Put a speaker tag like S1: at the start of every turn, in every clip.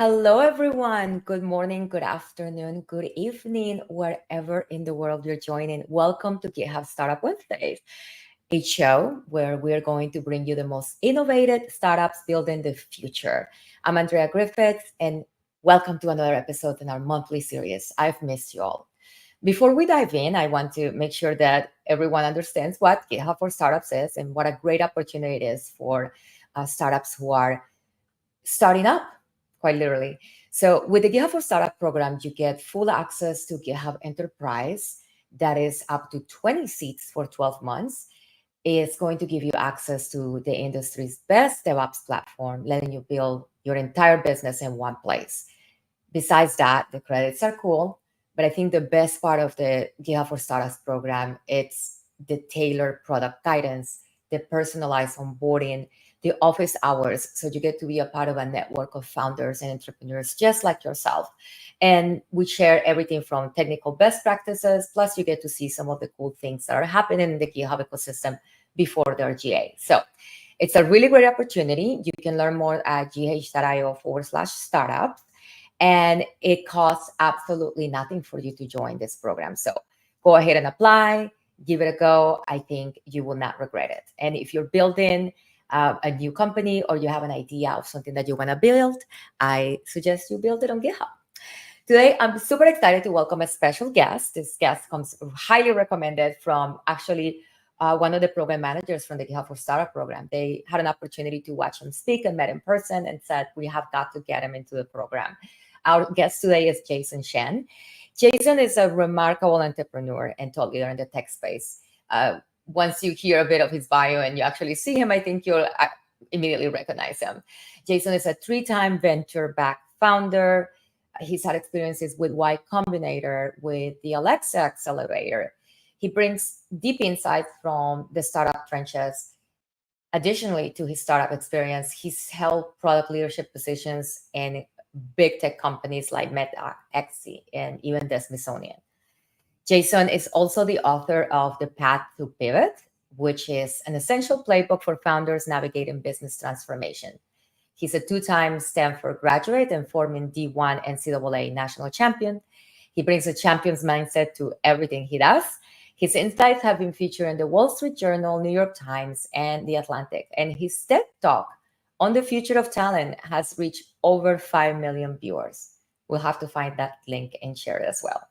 S1: Hello, everyone. Good morning, good afternoon, good evening, wherever in the world you're joining. Welcome to GitHub Startup Wednesdays, a show where we're going to bring you the most innovative startups building the future. I'm Andrea Griffiths, and welcome to another episode in our monthly series. I've missed you all. Before we dive in, I want to make sure that everyone understands what GitHub for Startups is and what a great opportunity it is for startups who are starting up, quite literally. So with the GitHub for Startup program, you get full access to GitHub Enterprise that is up to 20 seats for 12 months. It's going to give you access to the industry's best DevOps platform, letting you build your entire business in one place. Besides that, the credits are cool, but I think the best part of the GitHub for Startups program, it's the tailored product guidance, the personalized onboarding, the office hours. So you get to be a part of a network of founders and entrepreneurs just like yourself. And we share everything from technical best practices, plus you get to see some of the cool things that are happening in the GitHub ecosystem before they're GA. So it's a really great opportunity. You can learn more at gh.io/startups. And it costs absolutely nothing for you to join this program. So go ahead and apply, give it a go. I think you will not regret it. And if you're building a new company or you have an idea of something that you want to build, I suggest you build it on GitHub. Today, I'm super excited to welcome a special guest. This guest comes highly recommended from actually one of the program managers from the GitHub for Startup program. They had an opportunity to watch him speak and met in person and said, we have got to get him into the program. Our guest today is Jason Shen. Jason is a remarkable entrepreneur and thought leader in the tech space. Once you hear a bit of his bio and you actually see him, I think you'll immediately recognize him. Jason is a 3-time venture-backed founder. He's had experiences with Y Combinator, with the Alexa Accelerator. He brings deep insights from the startup trenches. Additionally to his startup experience, he's held product leadership positions in big tech companies like Meta, Etsy, and even the Smithsonian. Jason is also the author of The Path to Pivot, which is an essential playbook for founders navigating business transformation. He's a 2-time Stanford graduate and former D1 NCAA national champion. He brings a champion's mindset to everything he does. His insights have been featured in the Wall Street Journal, New York Times, and The Atlantic. And his TED Talk on the future of talent has reached over 5 million viewers. We'll have to find that link and share it as well.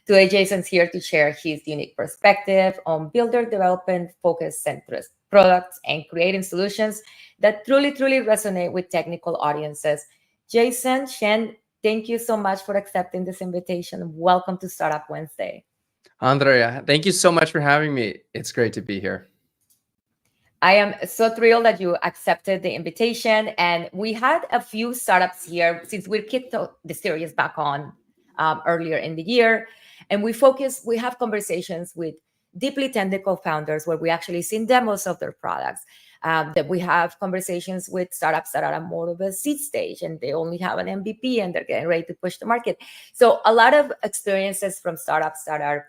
S1: Today, Jason's here to share his unique perspective on builder development, focus-centric products, and creating solutions that truly resonate with technical audiences. Jason Shen, thank you so much for accepting this invitation. Welcome to Startup Wednesday.
S2: Andrea, thank you so much for having me. It's great to be here.
S1: I am so thrilled that you accepted the invitation. And we had a few startups here since we kicked the series back on earlier in the year. And we have conversations with deeply technical founders where we actually see demos of their products. That we have conversations with startups that are at more of a seed stage and they only have an MVP and they're getting ready to push the market. So a lot of experiences from startups that are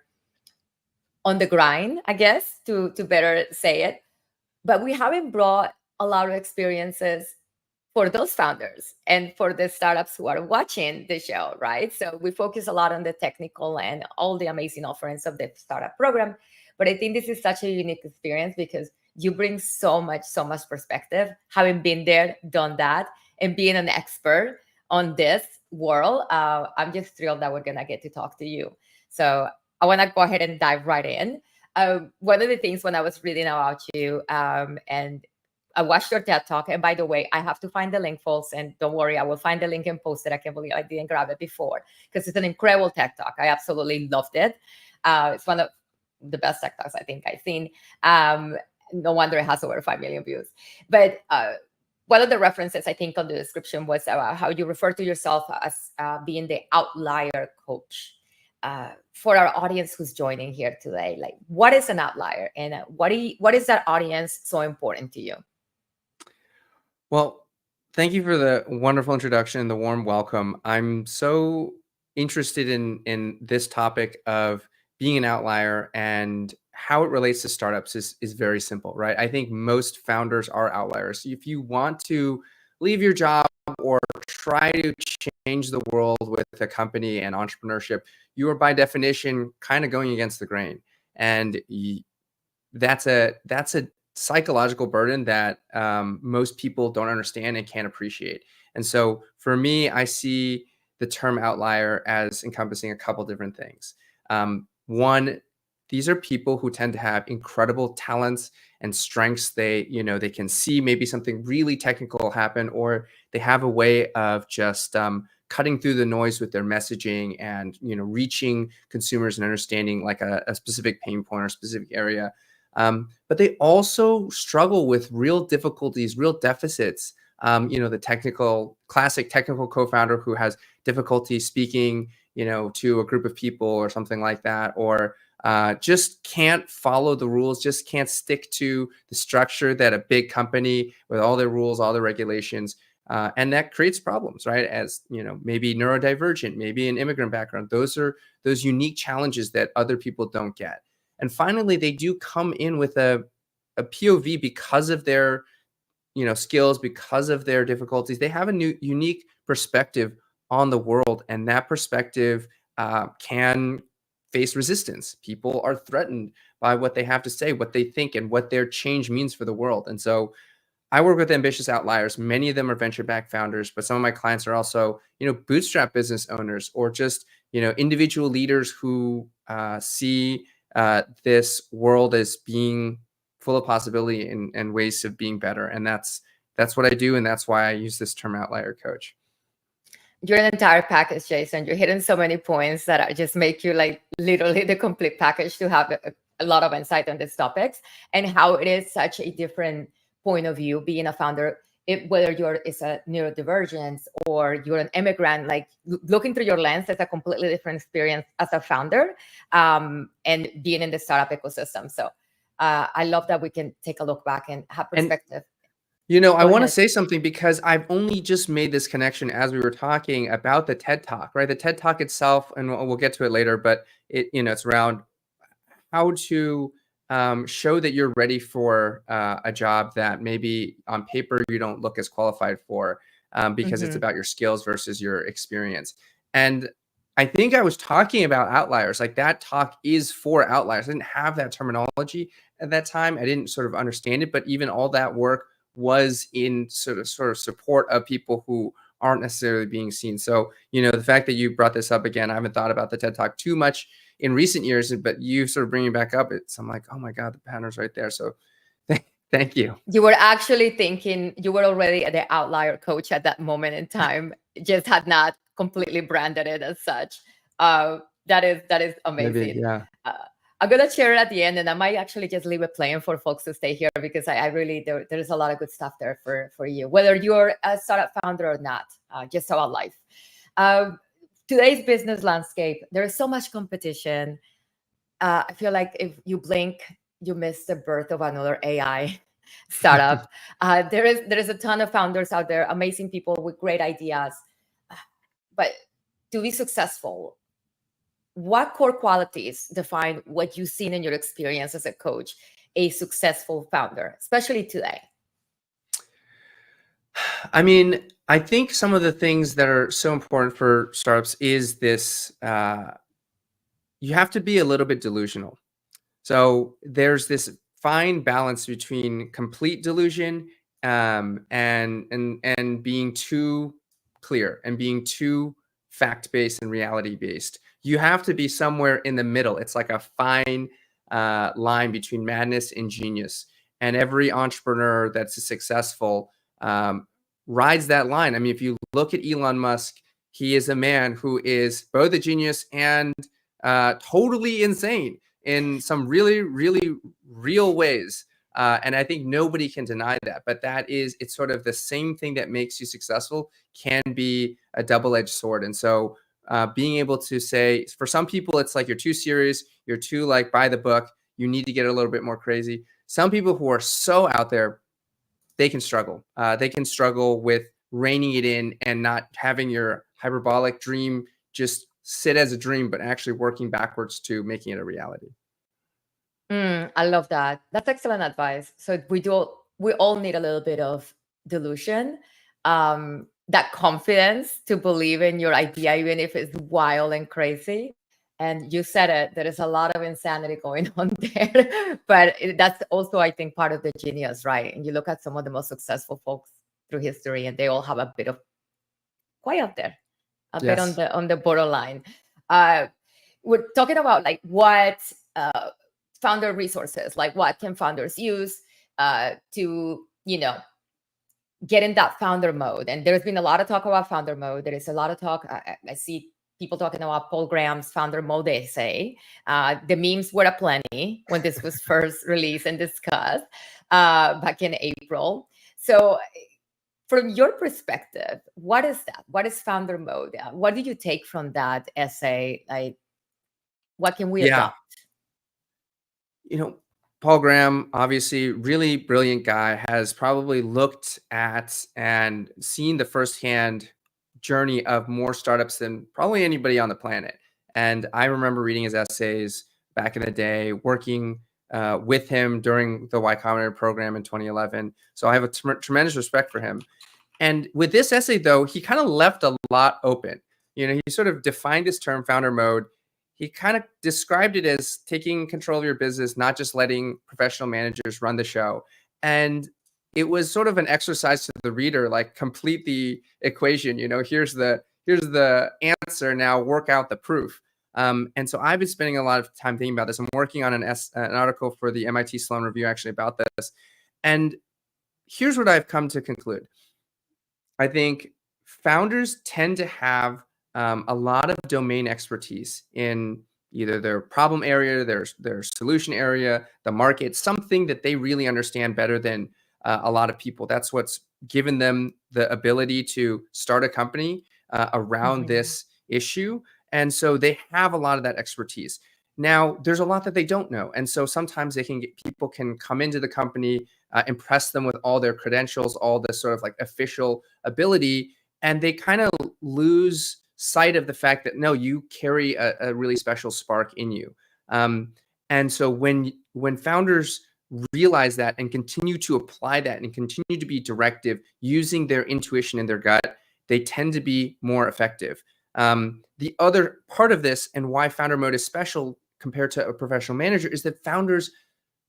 S1: on the grind, I guess, to better say it. But we haven't brought a lot of experiences for those founders and for the startups who are watching the show, right? So we focus a lot on the technical and all the amazing offerings of the startup program. But I think this is such a unique experience because you bring so much perspective, having been there, done that, and being an expert on this world. I'm just thrilled that we're going to get to talk to you. So I want to go ahead and dive right in. One of the things when I was reading about you and I watched your TED Talk, and by the way, I have to find the link, folks, and don't worry, I will find the link and post it. I can't believe I didn't grab it before because it's an incredible TED Talk. I absolutely loved it. It's one of the best TED Talks I think I've seen. No wonder it has over 5 million views. But one of the references I think on the description was how you refer to yourself as being the outlier coach. For our audience who's joining here today, like what is an outlier and what is that audience so important to you?
S2: Well, thank you for the wonderful introduction and the warm welcome. I'm so interested in this topic of being an outlier, and how it relates to startups is very simple, right? I think most founders are outliers. If you want to leave your job or try to change the world with a company and entrepreneurship, you are by definition kind of going against the grain. And that's a psychological burden that most people don't understand and can't appreciate. And so for me, I see the term outlier as encompassing a couple different things. One, these are people who tend to have incredible talents and strengths. They can see maybe something really technical happen, or they have a way of just cutting through the noise with their messaging and reaching consumers and understanding like a specific pain point or specific area. But they also struggle with real difficulties, real deficits. The classic technical co-founder who has difficulty speaking, to a group of people or something like that, or just can't follow the rules, just can't stick to the structure that a big company with all their rules, all their regulations, and that creates problems, right? As maybe neurodivergent, maybe an immigrant background. Those are those unique challenges that other people don't get. And finally, they do come in with a POV because of their skills, because of their difficulties. They have a new unique perspective on the world, and that perspective can face resistance. People are threatened by what they have to say, what they think, and what their change means for the world. And so I work with ambitious outliers. Many of them are venture-backed founders, but some of my clients are also, bootstrap business owners, or just, individual leaders who see this world as being full of possibility and ways of being better. And that's what I do, and that's why I use this term outlier coach.
S1: You're an entire package, Jason. You're hitting so many points that just make you like literally the complete package to have a lot of insight on these topics, and how it is such a different point of view being a founder. Whether it's a neurodivergence or you're an immigrant, like looking through your lens is a completely different experience as a founder, and being in the startup ecosystem. So I love that we can take a look back and have perspective.
S2: I want to say something, because I've only just made this connection as we were talking about the TED Talk, right? The TED Talk itself, and we'll get to it later, but it's around how to show that you're ready for a job that maybe on paper you don't look as qualified for, because it's about your skills versus your experience. And I think I was talking about outliers. Like, that talk is for outliers. I didn't have that terminology at that time. I didn't sort of understand it, but even all that work was in sort of support of people who aren't necessarily being seen. So, the fact that you brought this up again, I haven't thought about the TED Talk too much in recent years, but you sort of bringing it back up, I'm like, oh my God, the pattern's right there. So thank you.
S1: You were actually thinking, you were already the outlier coach at that moment in time, just had not completely branded it as such. That is amazing.
S2: Maybe, yeah.
S1: I'm going to share it at the end, and I might actually just leave it playing for folks to stay here, because I really, there's a lot of good stuff there for you, whether you're a startup founder or not, just about life. Today's business landscape, there is so much competition. I feel like if you blink, you miss the birth of another AI startup. There is a ton of founders out there, amazing people with great ideas. But to be successful, what core qualities define what you've seen in your experience as a coach, a successful founder, especially today?
S2: I mean, I think some of the things that are so important for startups is this, you have to be a little bit delusional. So there's this fine balance between complete delusion and being too clear and being too fact-based and reality-based. You have to be somewhere in the middle. It's like a fine line between madness and genius. And every entrepreneur that's successful rides that line. I mean, if you look at Elon Musk, he is a man who is both a genius and totally insane in some really, really real ways. And I think nobody can deny that. But it's sort of the same thing that makes you successful can be a double-edged sword. And so being able to say, for some people, it's like you're too serious, you're too like by the book, you need to get a little bit more crazy. Some people who are so out there, they can struggle. They can struggle with reining it in and not having your hyperbolic dream just sit as a dream, but actually working backwards to making it a reality.
S1: I love that. That's excellent advice. So we all need a little bit of delusion. that confidence to believe in your idea, even if it's wild and crazy. And you said it, there is a lot of insanity going on there. But that's also, I think, part of the genius, right? And you look at some of the most successful folks through history, and they all have a bit of quite up there, a bit
S2: Yes.
S1: on the borderline. We're talking about like what founder resources, like what can founders use to, get in that founder mode. And there's been a lot of talk about founder mode. There is a lot of talk. I see people talking about Paul Graham's founder mode essay. The memes were aplenty when this was first released and discussed back in April. So from your perspective, what is that? What is founder mode? What did you take from that essay? Like, what can we adopt?
S2: Paul Graham, obviously really brilliant guy, has probably looked at and seen the firsthand journey of more startups than probably anybody on the planet. And I remember reading his essays back in the day, working with him during the Y Combinator program in 2011. So I have a tremendous respect for him. And with this essay, though, he kind of left a lot open. He sort of defined this term founder mode. He kind of described it as taking control of your business, not just letting professional managers run the show. And it was sort of an exercise to the reader, like complete the equation. Here's the answer. Now work out the proof. And so I've been spending a lot of time thinking about this. I'm working on an article for the MIT Sloan Review actually about this. And here's what I've come to conclude. I think founders tend to have a lot of domain expertise in either their problem area, their solution area, the market, something that they really understand better than a lot of people. That's what's given them the ability to start a company around this issue. And so they have a lot of that expertise. Now, there's a lot that they don't know. And so sometimes people can come into the company, impress them with all their credentials, all this sort of like official ability, and they kind of lose sight of the fact that, no, you carry a really special spark in you. And so when founders realize that and continue to apply that and continue to be directive using their intuition and their gut, they tend to be more effective. The other part of this and why founder mode is special compared to a professional manager is that founders,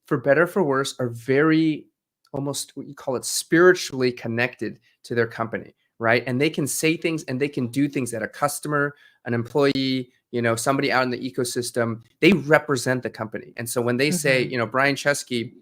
S2: for better or for worse, are very almost what you call it spiritually connected to their company, right? And they can say things and they can do things that a customer, an employee, somebody out in the ecosystem, they represent the company. And so when they say, Brian Chesky,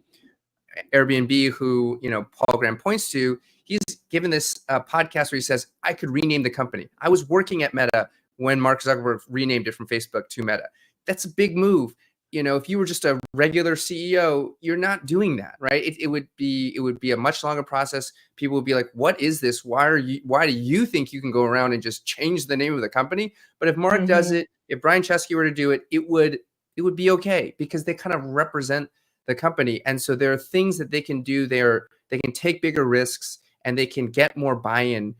S2: Airbnb, who, Paul Graham points to, he's given this podcast where he says, I could rename the company. I was working at Meta when Mark Zuckerberg renamed it from Facebook to Meta. That's a big move. If you were just a regular CEO, you're not doing that, right? It would be a much longer process. People would be like, what is this? Why do you think you can go around and just change the name of the company? But if Mark does it, if Brian Chesky were to do it, it would be okay because they kind of represent the company. And so there are things that they can do there. They can take bigger risks and they can get more buy-in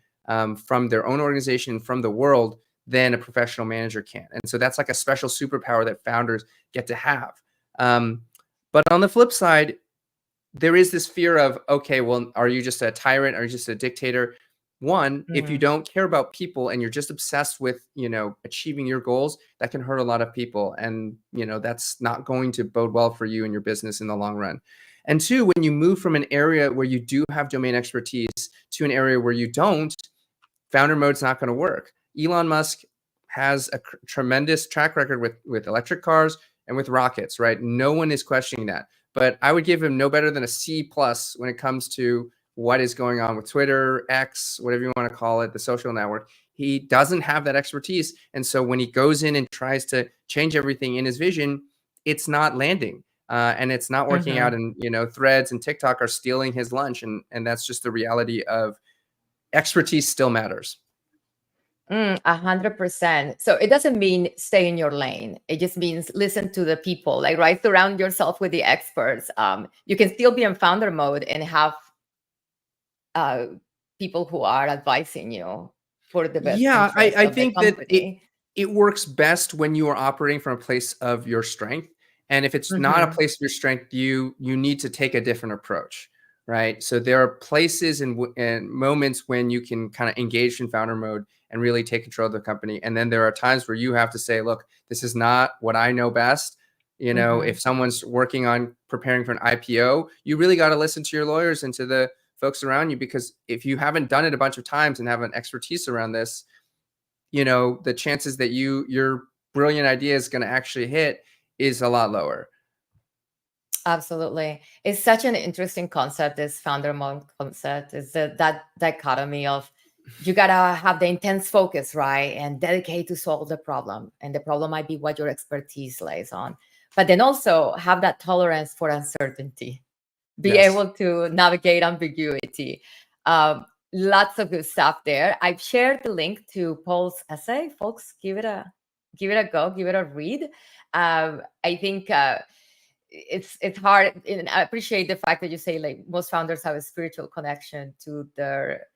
S2: from their own organization, from the world, than a professional manager can. And so that's like a special superpower that founders get to have. But on the flip side, there is this fear of, okay, well, are you just a tyrant? Are you just a dictator? One, if you don't care about people and you're just obsessed with, achieving your goals, that can hurt a lot of people. And, that's not going to bode well for you and your business in the long run. And two, when you move from an area where you do have domain expertise to an area where you don't, founder mode's not going to work. Elon Musk has a tremendous track record with electric cars and with rockets, right? No one is questioning that. But I would give him no better than a C+ when it comes to what is going on with Twitter, X, whatever you want to call it, the social network. He doesn't have that expertise. And so when he goes in and tries to change everything in his vision, it's not landing. And it's not working out. And, Threads and TikTok are stealing his lunch. And that's just the reality of expertise still matters.
S1: 100%. So it doesn't mean stay in your lane. It just means listen to the people, like, right? Surround yourself with the experts. You can still be in founder mode and have people who are advising you for the best.
S2: Yeah, I
S1: of
S2: think
S1: the
S2: that it works best when you are operating from a place of your strength. And if it's not a place of your strength, you need to take a different approach, right? So there are places and moments when you can kind of engage in founder mode and really take control of the company. And then there are times where you have to say, look, this is not what I know best. You know, if someone's working on preparing for an IPO, you really got to listen to your lawyers and to the folks around you, because if you haven't done it a bunch of times and have an expertise around this, you know, the chances that your brilliant idea is going to actually hit is a lot lower.
S1: Absolutely. It's such an interesting concept, this founder mode concept. Is that dichotomy of you gotta have the intense focus, right? And dedicate to solve the problem. And the problem might be what your expertise lays on. But then also have that tolerance for uncertainty, be
S2: Yes.
S1: able to navigate ambiguity. Lots of good stuff there. I've shared the link to Paul's essay. Folks, give it a go, give it a read. I think it's hard, and I appreciate the fact that you say like most founders have a spiritual connection to their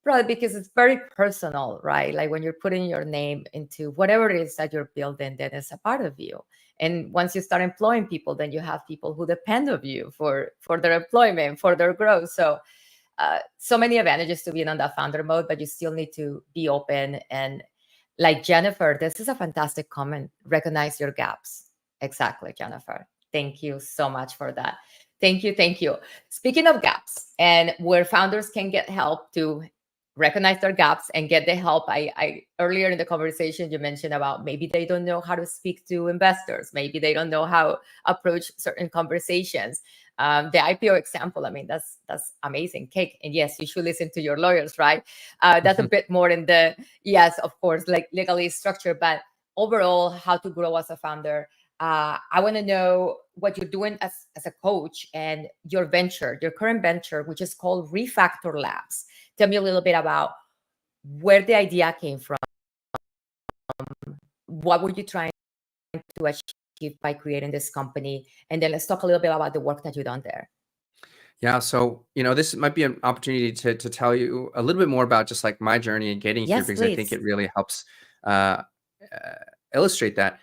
S1: product because it's very personal, right? Like when you're putting your name into whatever it is that you're building, then it's a part of you. And once you start employing people, then you have people who depend on you for their employment, for their growth. So so many advantages to being on that founder mode, but you still need to be open. And like Jennifer, this is a fantastic comment. Recognize your gaps. Exactly, Jennifer. Thank you so much for that. Thank you. Thank you. Speaking of gaps and where founders can get help to recognize their gaps and get the help. I earlier in the conversation, you mentioned about maybe they don't know how to speak to investors. Maybe they don't know how approach certain conversations. The IPO example, I mean, that's amazing cake. And yes, you should listen to your lawyers, right? That's a bit more in the, yes, of course, like legally structured, but overall, how to grow as a founder. I want to know what you're doing as a coach and your venture, your current venture, which is called Refactor Labs. Tell me a little bit about where the idea came from. What were you trying to achieve by creating this company? And then let's talk a little bit about the work that you've done there.
S2: Yeah. So, you know, this might be an opportunity to tell you a little bit more about just like my journey and getting here,
S1: Yes,
S2: because I think
S1: please.
S2: it really helps uh, illustrate that.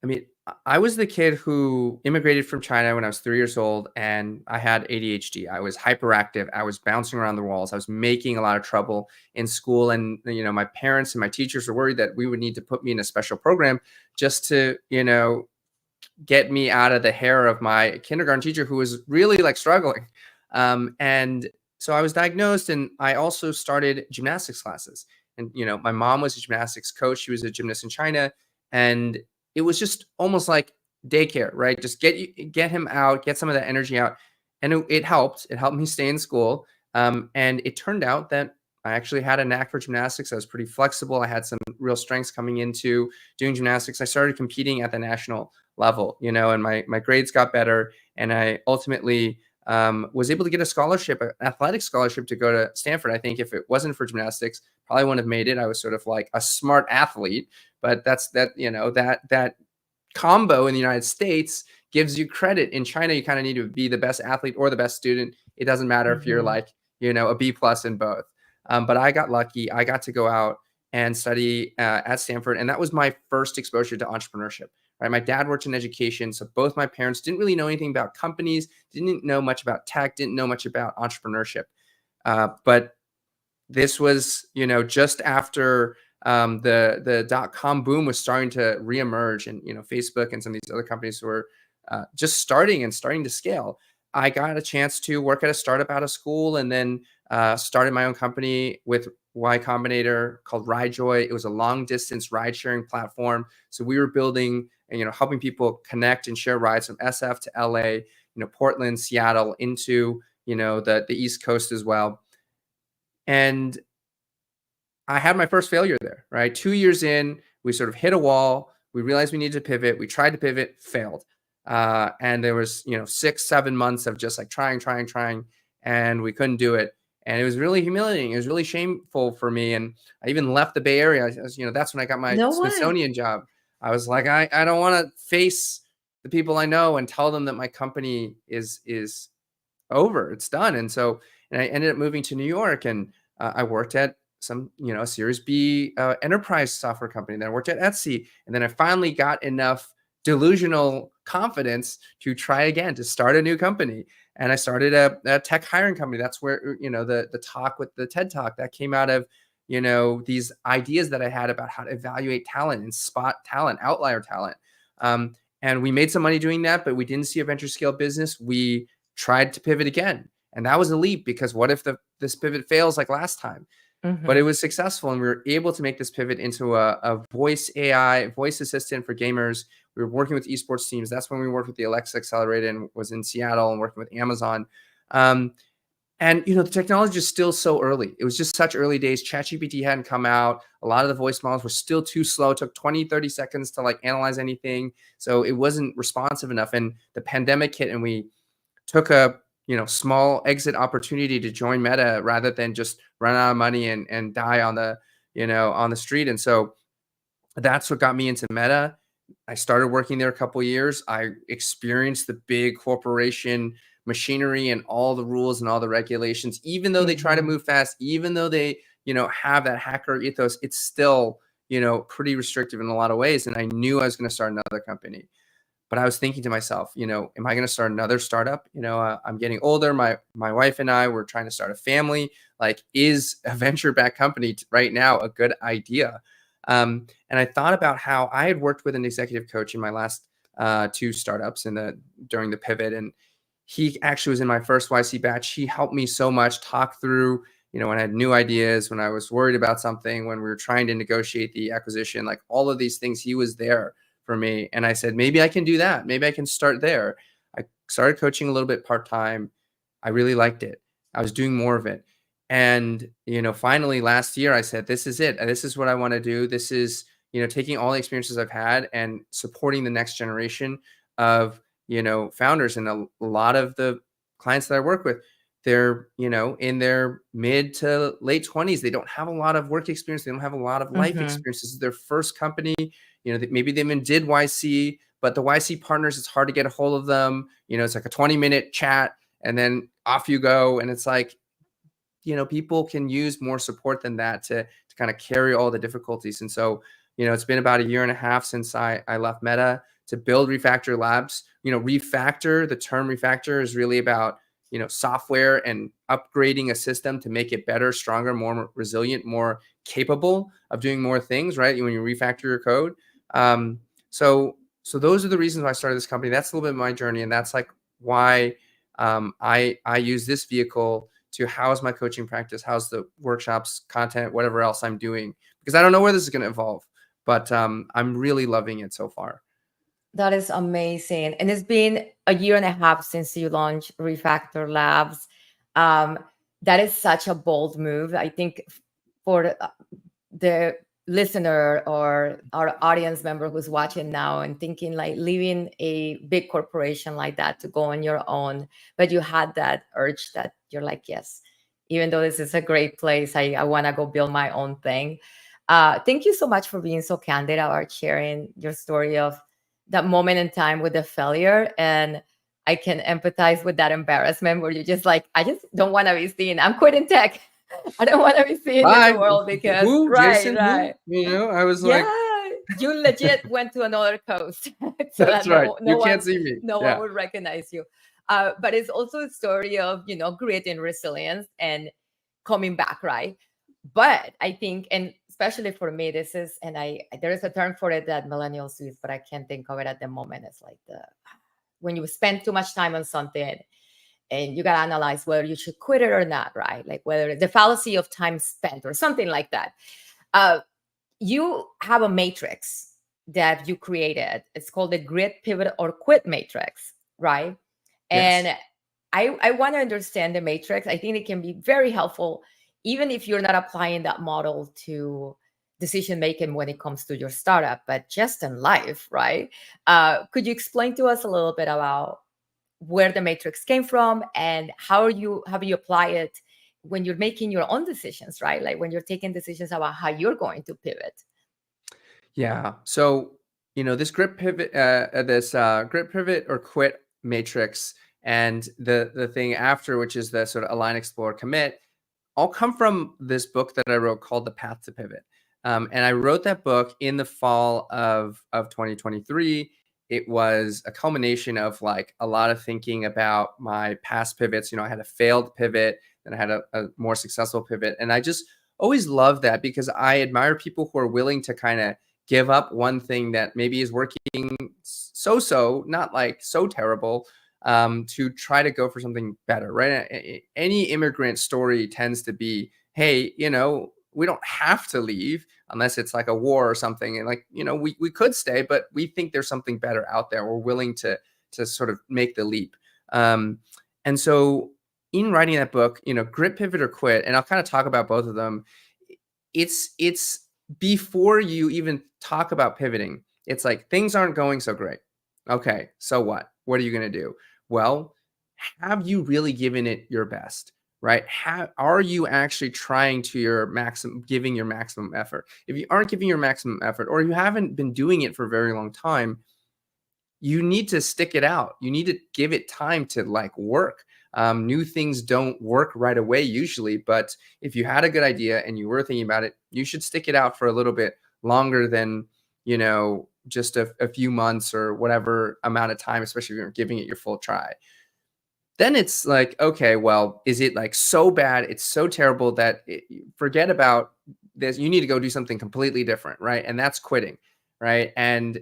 S2: I mean, I was the kid who immigrated from China when I was 3 years old, and I had ADHD. I was hyperactive. I was bouncing around the walls. I was making a lot of trouble in school. And, you know, my parents and my teachers were worried that we would need to put me in a special program just to, you know, get me out of the hair of my kindergarten teacher who was really like struggling. And so I was diagnosed, and I also started gymnastics classes. And, you know, my mom was a gymnastics coach. She was a gymnast in China. And it was just almost like daycare, right? Just get him out, get some of that energy out. And it helped. It helped me stay in school. And it turned out that I actually had a knack for gymnastics. I was pretty flexible. I had some real strengths coming into doing gymnastics. I started competing at the national level, you know, and my grades got better. And I ultimately was able to get a scholarship, an athletic scholarship to go to Stanford. I think if it wasn't for gymnastics, probably wouldn't have made it. I was sort of like a smart athlete, but you know, that combo in the United States gives you credit. In China, you kind of need to be the best athlete or the best student. It doesn't matter if you're like, you know, a B+ in both. But I got lucky. I got to go out and study at Stanford. And that was my first exposure to entrepreneurship. Right? My dad worked in education. So both my parents didn't really know anything about companies, didn't know much about tech, didn't know much about entrepreneurship. But this was, you know, just after the .com boom was starting to reemerge, and, you know, Facebook and some of these other companies were just starting to scale. I got a chance to work at a startup out of school, and then started my own company with Y Combinator called RideJoy. It was a long distance ride sharing platform. So we were building and, you know, helping people connect and share rides from SF to LA, you know, Portland, Seattle, into, you know, the East Coast as well. And I had my first failure there, right? 2 years in, we sort of hit a wall. We realized we needed to pivot. We tried to pivot, failed. And there was, you know, 6-7 months of just like trying, and we couldn't do it. And it was really humiliating. It was really shameful for me. And I even left the Bay Area. You know, that's when I got my Smithsonian job. I was like, I don't want to face the people I know and tell them that my company is over. It's done. And I ended up moving to New York, and I worked at some, you know, Series B enterprise software company. Then I worked at Etsy. And then I finally got enough delusional confidence to try again, to start a new company. and I started a tech hiring company. That's where, the talk with the TED Talk that came out of, these ideas that I had about how to evaluate talent and spot talent, outlier talent. And we made some money doing that, but we didn't see a venture scale business. We tried to pivot again. And that was a leap, because what if this pivot fails like last time? But it was successful, and we were able to make this pivot into a voice AI, voice assistant for gamers. We were working with esports teams. That's when we worked with the Alexa Accelerator and was in Seattle and working with Amazon. And the technology is still so early. It was just such early days. ChatGPT hadn't come out. A lot of the voice models were still too slow. It took 20, 30 seconds to like analyze anything. So it wasn't responsive enough. And the pandemic hit, and we took a small exit opportunity to join Meta rather than just run out of money and die on the street. And so that's what got me into Meta. I started working there a couple of years. I experienced the big corporation machinery and all the rules and all the regulations. Even though they try to move fast, even though they have that hacker ethos, it's still pretty restrictive in a lot of ways. And I knew I was going to start another company. But I was thinking to myself, am I going to start another startup? I'm getting older. My wife and I were trying to start a family. Like, is a venture-backed company right now a good idea? And I thought about how I had worked with an executive coach in my last 2 startups during the pivot. And he actually was in my first YC batch. He helped me so much talk through, when I had new ideas, when I was worried about something, when we were trying to negotiate the acquisition, like all of these things, he was there for me. And I said, maybe I can do that. Maybe I can start there. I started coaching a little bit part-time. I really liked it. I was doing more of it. And, finally last year I said, this is it. This is what I want to do. This is, taking all the experiences I've had and supporting the next generation of, founders. And a lot of the clients that I work with, they're, in their mid to late 20s. They don't have a lot of work experience. They don't have a lot of life experience. This is their first company. Maybe they even did YC, but the YC partners, it's hard to get a hold of them. It's like a 20-minute chat and then off you go. And it's like, people can use more support than that to kind of carry all the difficulties. And so, it's been about 1.5 years since I left Meta to build Refactor Labs. The term refactor is really about, software and upgrading a system to make it better, stronger, more resilient, more capable of doing more things, right? When you refactor your code. So those are the reasons why I started this company. That's a little bit of my journey. And that's like why I use this vehicle to house my coaching practice, house the workshops, content, whatever else I'm doing, because I don't know where this is going to evolve, but I'm really loving it so far.
S1: That is amazing. And it's been 1.5 years since you launched Refactor Labs. That is such a bold move. I think for the listener or our audience member who's watching now and thinking like leaving a big corporation like that to go on your own, but you had that urge that you're like, yes, even though this is a great place, I want to go build my own thing. Thank you so much for being so candid about sharing your story of that moment in time with the failure. And I can empathize with that embarrassment where you're just like, I just don't want to be seen. I'm quitting tech. I don't want to be seen in the world because
S2: Jason,
S1: right.
S2: I was like,
S1: you legit went to another coast. So
S2: that's
S1: that
S2: right.
S1: No
S2: you can't
S1: one,
S2: see me.
S1: No one would recognize you. But it's also a story of, creating resilience and coming back, right? But I think, and especially for me, this is, and there is a term for it that millennials use, but I can't think of it at the moment. It's like when you spend too much time on something and you got to analyze whether you should quit it or not, right? Like whether the fallacy of time spent or something like that. You have a matrix that you created. It's called the grit, pivot, or quit matrix, right?
S2: Yes.
S1: And I want to understand the matrix. I think it can be very helpful, even if you're not applying that model to decision making when it comes to your startup, but just in life, right? Could you explain to us a little bit about where the matrix came from and how you apply it when you're making your own decisions, right? Like when you're taking decisions about how you're going to pivot.
S2: Yeah. So, this grit pivot, grit pivot or quit matrix, and the thing after, which is the sort of align, explore, commit, all come from this book that I wrote called The Path to Pivot. And I wrote that book in the fall of 2023. it was a culmination of like a lot of thinking about my past pivots. I had a failed pivot, and I had a more successful pivot. And I just always love that, because I admire people who are willing to kind of give up one thing that maybe is working so, not like so terrible, to try to go for something better, right? Any immigrant story tends to be, hey, we don't have to leave unless it's like a war or something. And like, we could stay, but we think there's something better out there. We're willing to sort of make the leap. And so in writing that book, Grit, Pivot, or Quit, and I'll kind of talk about both of them. It's before you even talk about pivoting, it's like things aren't going so great. Okay, so what? What are you going to do? Well, have you really given it your best? Right? Are you actually trying to your maximum, giving your maximum effort? If you aren't giving your maximum effort, or you haven't been doing it for a very long time, you need to stick it out. You need to give it time to like work. New things don't work right away usually, but if you had a good idea and you were thinking about it, you should stick it out for a little bit longer than, just a few months or whatever amount of time, especially if you're giving it your full try. Then it's like, okay, well, is it like so bad? It's so terrible that forget about this. You need to go do something completely different, right? And that's quitting, right? And,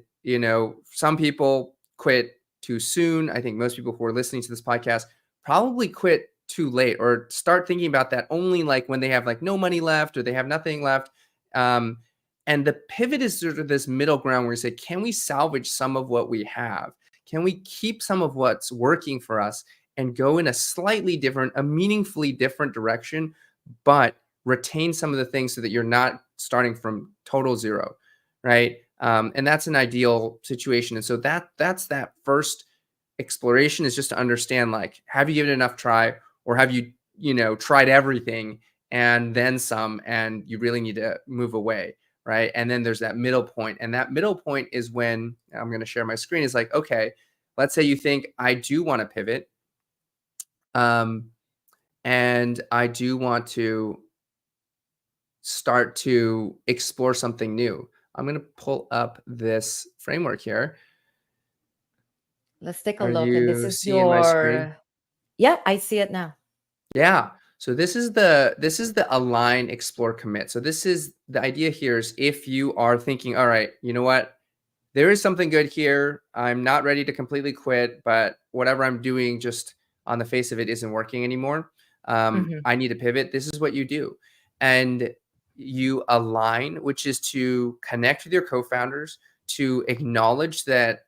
S2: some people quit too soon. I think most people who are listening to this podcast probably quit too late, or start thinking about that only like when they have like no money left or they have nothing left. And the pivot is sort of this middle ground where you say, can we salvage some of what we have? Can we keep some of what's working for us and go in a slightly different, a meaningfully different direction, but retain some of the things so that you're not starting from total zero, right? And that's an ideal situation. And so that's that first exploration, is just to understand, like, have you given it enough try, or have you, tried everything and then some, and you really need to move away, right? And then there's that middle point. And that middle point is when, I'm going to share my screen, is like, okay, let's say you think, I do want to pivot. And I do want to start to explore something new. I'm going to pull up this framework here.
S1: Let's take a
S2: Are
S1: look. And this
S2: you
S1: is
S2: seeing my screen?
S1: Yeah, I see it now.
S2: Yeah. So this is the align, explore, commit. So this is the idea here, is if you are thinking, all right, you know what? There is something good here. I'm not ready to completely quit, but whatever I'm doing just on the face of it isn't working anymore. I need to pivot. This is what you do. And you align, which is to connect with your co-founders, to acknowledge that,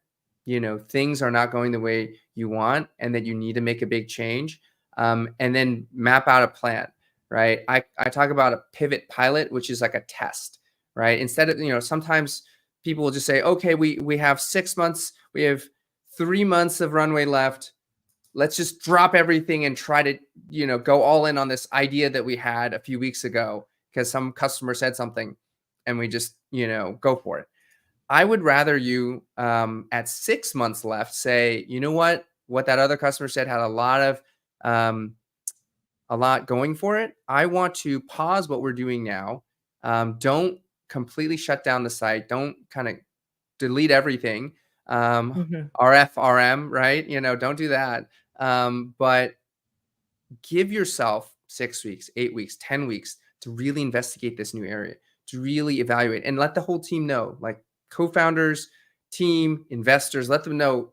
S2: things are not going the way you want and that you need to make a big change. And then map out a plan, right? I talk about a pivot pilot, which is like a test, right? Instead of, sometimes people will just say, okay, we have 6 months, we have 3 months of runway left. Let's just drop everything and try to, go all in on this idea that we had a few weeks ago because some customer said something, and we just, go for it. I would rather you, at 6 months left, say, you know what that other customer said had a lot going for it. I want to pause what we're doing now. Don't completely shut down the site. Don't kind of delete everything. RFRM, right? Don't do that. But give yourself 6 weeks, 8 weeks, 10 weeks to really investigate this new area, to really evaluate, and let the whole team know, like co-founders, team, investors, let them know,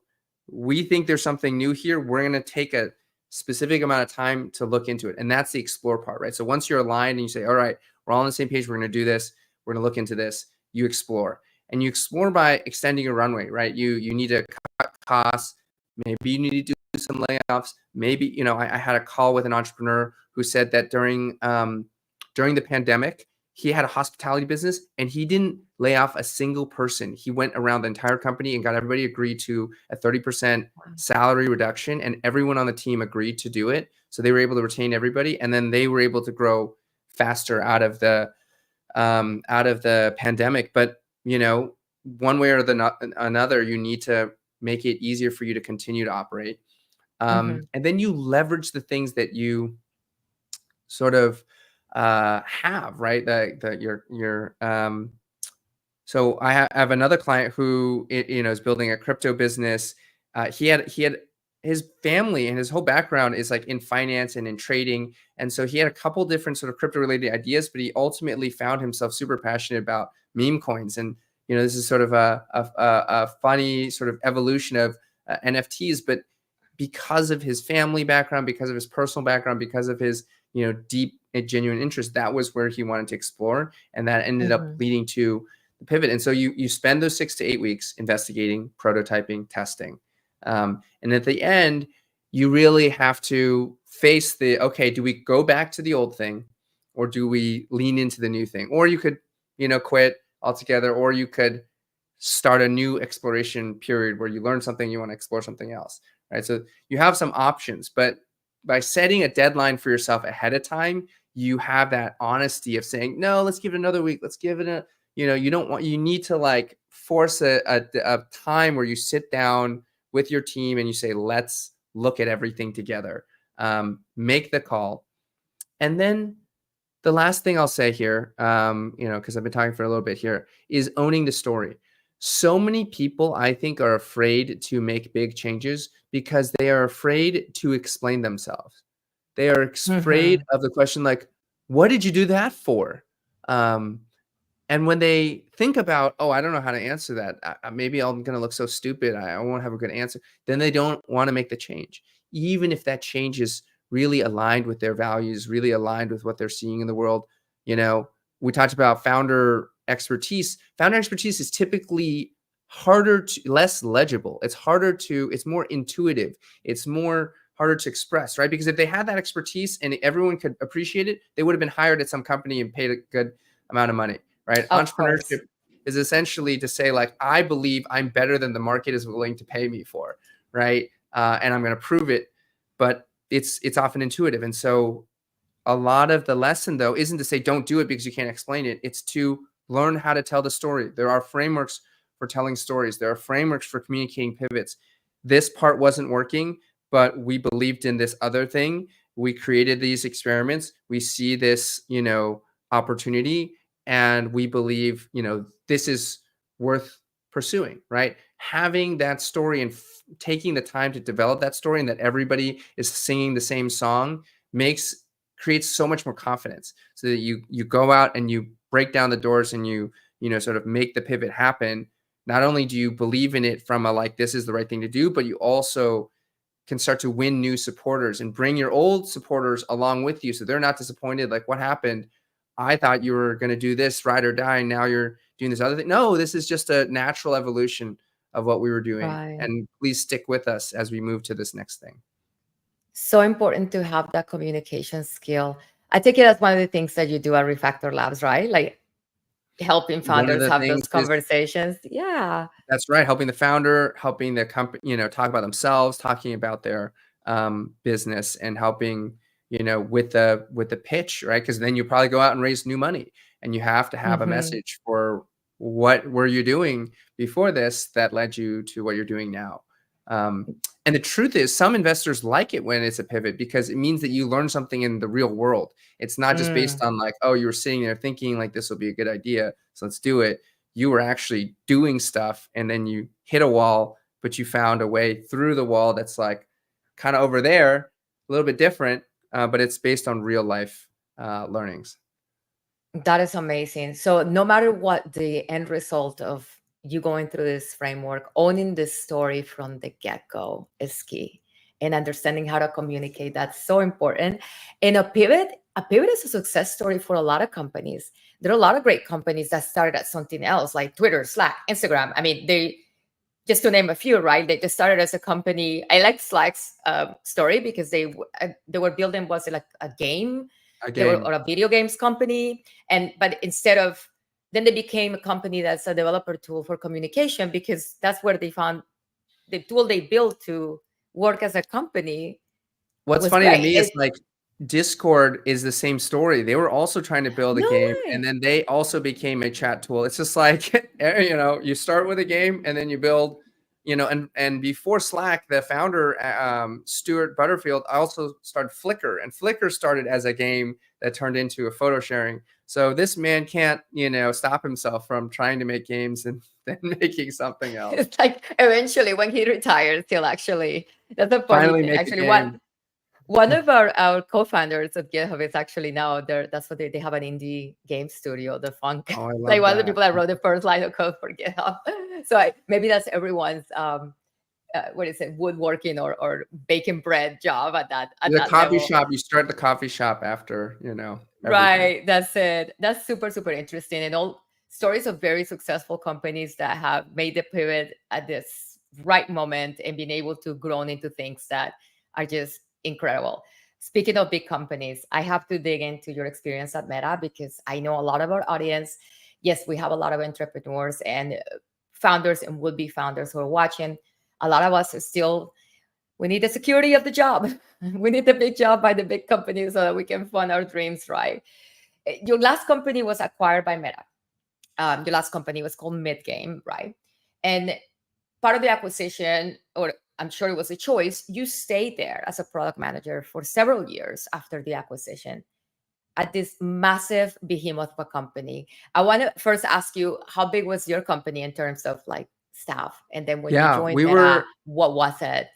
S2: we think there's something new here. We're going to take a specific amount of time to look into it. And that's the explore part, right? So once you're aligned and you say, all right, we're all on the same page, we're going to do this, we're going to look into this, you explore. And you explore by extending your runway, right? You need to cut costs. Maybe you need to do some layoffs. Maybe, I had a call with an entrepreneur who said that during the pandemic, he had a hospitality business and he didn't lay off a single person. He went around the entire company and got everybody agreed to a 30% salary reduction, and everyone on the team agreed to do it. So they were able to retain everybody, and then they were able to grow faster out of the pandemic. But, one way or another, you need to make it easier for you to continue to operate. And then you leverage the things that you sort of have, right? Your So I have another client who is building a crypto business. He had his family and his whole background is like in finance and in trading, and so he had a couple different sort of crypto related ideas, but he ultimately found himself super passionate about meme coins. And this is sort of a funny sort of evolution of NFTs, but because of his family background, because of his personal background, because of his deep and genuine interest, that was where he wanted to explore, and that ended up leading to the pivot. And so you spend those 6 to 8 weeks investigating, prototyping, testing, and at the end you really have to face the, okay, do we go back to the old thing, or do we lean into the new thing? Or you could quit altogether, or you could start a new exploration period where you learn something, you want to explore something else, right? So you have some options, but by setting a deadline for yourself ahead of time, you have that honesty of saying, no, let's give it another week. Let's give it you need to like force a time where you sit down with your team and you say, let's look at everything together, make the call. And then the last thing I'll say here, because I've been talking for a little bit here, is owning the story. So many people, I think, are afraid to make big changes because they are afraid to explain themselves. They are afraid of the question like, what did you do that for? And when they think about, oh, I don't know how to answer that, maybe I'm going to look so stupid, I won't have a good answer, then they don't want to make the change. Even if that change is really aligned with their values, really aligned with what they're seeing in the world. We talked about founder expertise. Founder expertise is typically less legible. It's more intuitive. It's more harder to express, right? Because if they had that expertise and everyone could appreciate it, they would have been hired at some company and paid a good amount of money. Right? Entrepreneurship is essentially to say, like, I believe I'm better than the market is willing to pay me for, right? And I'm going to prove it. But it's often intuitive. And so a lot of the lesson, though, isn't to say don't do it because you can't explain it. It's to learn how to tell the story. There are frameworks for telling stories. There are frameworks for communicating pivots. This part wasn't working, but we believed in this other thing. We created these experiments. We see this, opportunity, and we believe, this is worth pursuing, right? Having that story and taking the time to develop that story, and that everybody is singing the same song, creates so much more confidence, so that you go out and you break down the doors and you sort of make the pivot happen. Not only do you believe in it from a like, this is the right thing to do, but you also can start to win new supporters and bring your old supporters along with you, so they're not disappointed. Like, what happened? I thought you were going to do this ride or die, and now you're doing this other thing. No, this is just a natural evolution of what we were doing.
S1: Right.
S2: And please stick with us as we move to this next thing.
S1: So important to have that communication skill. I take it as one of the things that you do at Refactor Labs, right? Like helping founders have those conversations. Yeah.
S2: That's right. Helping the founder, helping the company, talk about themselves, talking about their business, and helping, with the pitch, right? Because then you probably go out and raise new money, and you have to have a message for what were you doing before this that led you to what you're doing now. And the truth is, some investors like it when it's a pivot, because it means that you learn something in the real world. It's not just based on like, oh, you were sitting there thinking like this will be a good idea, so let's do it. You were actually doing stuff, and then you hit a wall, but you found a way through the wall that's like kind of over there, a little bit different, but it's based on real life learnings.
S1: That is amazing. So no matter what the end result of you going through this framework, owning this story from the get-go is key. And understanding how to communicate, that's so important. And a pivot is a success story for a lot of companies. There are a lot of great companies that started at something else, like Twitter, Slack, Instagram. I mean, they, just to name a few, right? They just started as a company. I like Slack's story because they were building, was it like a game? Or a video games company. But instead of, then they became a company that's a developer tool for communication, because that's where they found the tool they built to work as a company.
S2: What's funny to me is like Discord is the same story. They were also trying to build a game, and then they also became a chat tool. It's just like, you start with a game and then you build, and before Slack, the founder, Stuart Butterfield, also started Flickr, and Flickr started as a game that turned into a photo sharing. So this man can't, stop himself from trying to make games and then making something else.
S1: It's like eventually when he retires, he'll actually, that's a funny
S2: Finally
S1: thing.
S2: make a
S1: Actually,
S2: game.
S1: one of our co-founders at GitHub is actually now that's what they have an indie game studio, the Funk.
S2: Oh, I love
S1: Like one of the
S2: that.
S1: people that wrote the first line of code for GitHub. So maybe that's everyone's what is it, woodworking or baking bread job at that
S2: The coffee
S1: level.
S2: shop, you start the coffee shop after, everything.
S1: Right, that's it. That's super, super interesting. And all stories of very successful companies that have made the pivot at this right moment and been able to grow into things that are just incredible. Speaking of big companies, I have to dig into your experience at Meta because I know a lot of our audience. Yes, we have a lot of entrepreneurs and founders and would-be founders who are watching. A lot of us are still, we need the security of the job. We need the big job by the big companies so that we can fund our dreams, right? Your last company was acquired by Meta. Your last company was called Midgame, right? And part of the acquisition, or I'm sure it was a choice, you stayed there as a product manager for several years after the acquisition at this massive behemoth of a company. I want to first ask you, how big was your company in terms of like staff? And then when you
S2: Yeah,
S1: joined
S2: we
S1: Meta,
S2: were
S1: what was it?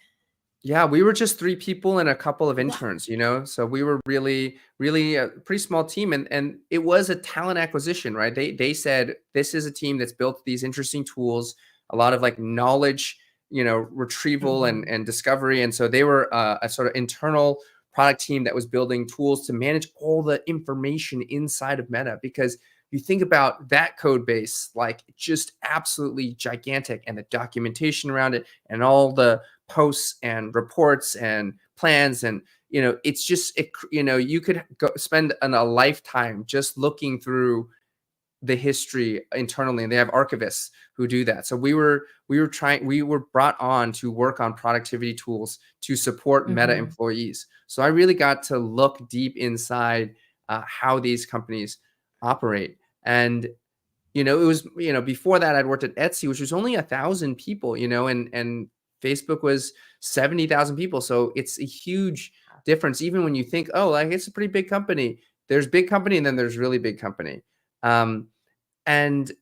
S2: Yeah, we were just 3 people and a couple of
S1: Wow.
S2: interns, So we were really, really a pretty small team, and it was a talent acquisition, right? They said, "This is a team that's built these interesting tools, a lot of like knowledge, retrieval
S1: Mhm.
S2: and discovery." And so they were a sort of internal product team that was building tools to manage all the information inside of Meta. Because you think about that code base, like just absolutely gigantic, and the documentation around it, and all the posts and reports and plans, and it's just you could spend a lifetime just looking through the history internally, and they have archivists who do that. So we were brought on to work on productivity tools to support Meta
S1: Mhm.
S2: employees. So I really got to look deep inside how these companies operate. And it was, before that I'd worked at Etsy, which was only 1,000 people, and Facebook was 70,000 people. So it's a huge difference. Even when you think, oh, like it's a pretty big company, there's big company and then there's really big company. And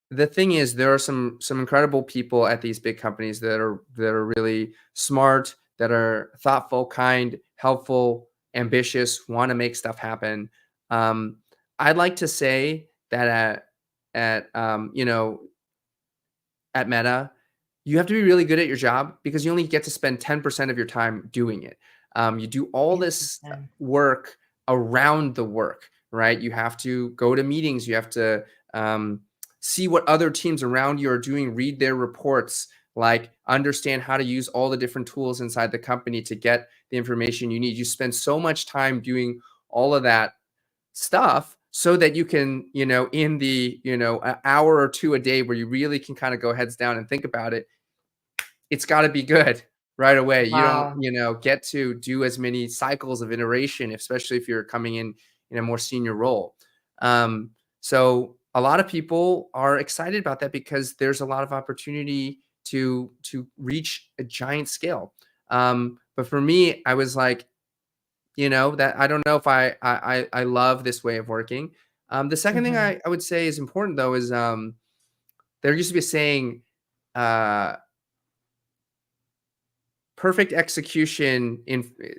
S2: the thing is, there are some incredible people at these big companies that are really smart, that are thoughtful, kind, helpful, ambitious, want to make stuff happen. I'd like to say that at at Meta, you have to be really good at your job because you only get to spend 10% of your time doing it. You do all this
S1: Interesting.
S2: work around the work, right? You have to go to meetings. You have to see what other teams around you are doing, read their reports, like understand how to use all the different tools inside the company to get the information you need. You spend so much time doing all of that stuff so that you can, in the, an hour or two a day where you really can kind of go heads down and think about it, it's got to be good right away. You don't,
S1: Wow.
S2: get to do as many cycles of iteration, especially if you're coming in a more senior role. So a lot of people are excited about that because there's a lot of opportunity to reach a giant scale. But for me, I was like, that I don't know if I love this way of working. The second thing
S1: Mhm.
S2: I would say is important though is there used to be a saying, uh, perfect execution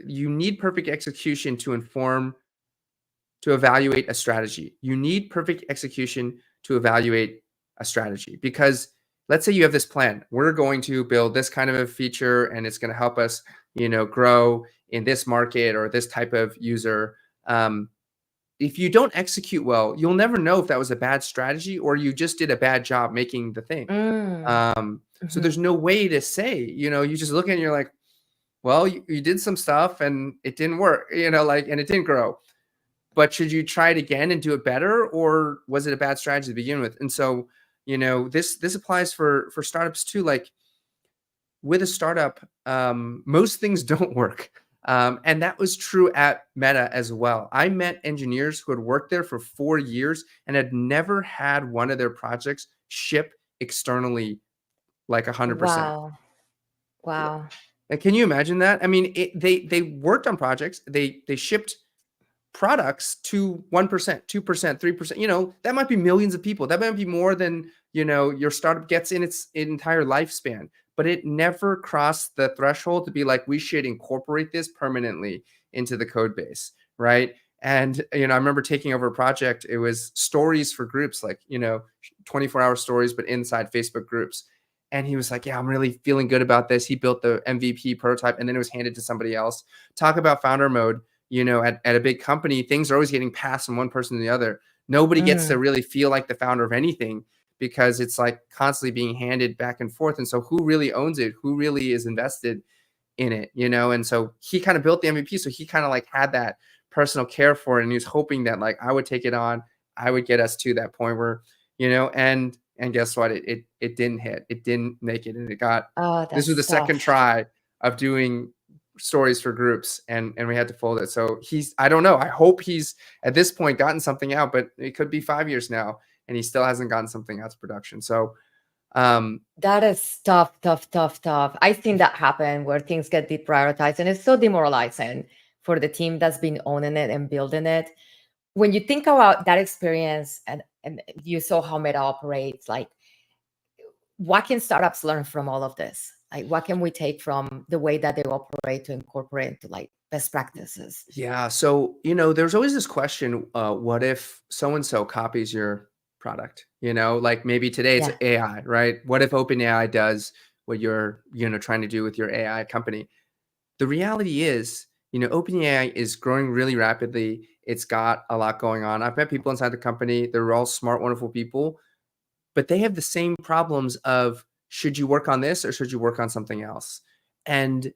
S2: you need perfect execution to evaluate a strategy. You need perfect execution to evaluate a strategy, because let's say you have this plan. We're going to build this kind of a feature and it's going to help us, grow in this market or this type of user. If you don't execute well, you'll never know if that was a bad strategy or you just did a bad job making the thing.
S1: Mm.
S2: So
S1: Mhm.
S2: there's no way to say, you just look at it and you're like, well, you did some stuff and it didn't work, and it didn't grow. But should you try it again and do it better, or was it a bad strategy to begin with? And so, this applies for startups too. Like with a startup, most things don't work. And that was true at Meta as well. I met engineers who had worked there for 4 years and had never had one of their projects ship externally like 100%.
S1: Wow. Wow.
S2: Can you imagine that? I mean, they worked on projects, they shipped products to 1%, 2%, 3%. That might be millions of people. That might be more than, your startup gets in its entire lifespan. But it never crossed the threshold to be like, we should incorporate this permanently into the code base, right? And, I remember taking over a project. It was stories for groups, like, 24-hour stories, but inside Facebook groups. And he was like, yeah, I'm really feeling good about this. He built the MVP prototype, and then it was handed to somebody else. Talk about founder mode. At a big company, things are always getting passed from one person to the other. Nobody gets to really feel like the founder of anything, because it's like constantly being handed back and forth. And so who really owns it? Who really is invested in it? And so he kind of built the MVP. So he kind of like had that personal care for it. And he was hoping that like I would take it on. I would get us to that point where, and guess what? It didn't hit. It didn't make it. And this was the second try of doing stories for groups, and we had to fold it. So I don't know. I hope he's at this point gotten something out, but it could be 5 years now and he still hasn't gotten something out to production. So
S1: that is tough. I've seen that happen where things get deprioritized, and it's so demoralizing for the team that's been owning it and building it. When you think about that experience and you saw how Meta operates, like, what can startups learn from all of this? Like, what can we take from the way that they operate to incorporate into like best practices?
S2: Yeah. So, there's always this question, what if so-and-so copies your product? Like maybe today it's AI, right? What if OpenAI does what you're, trying to do with your AI company? The reality is, OpenAI is growing really rapidly. It's got a lot going on. I've met people inside the company. They're all smart, wonderful people, but they have the same problems of, should you work on this or should you work on something else? And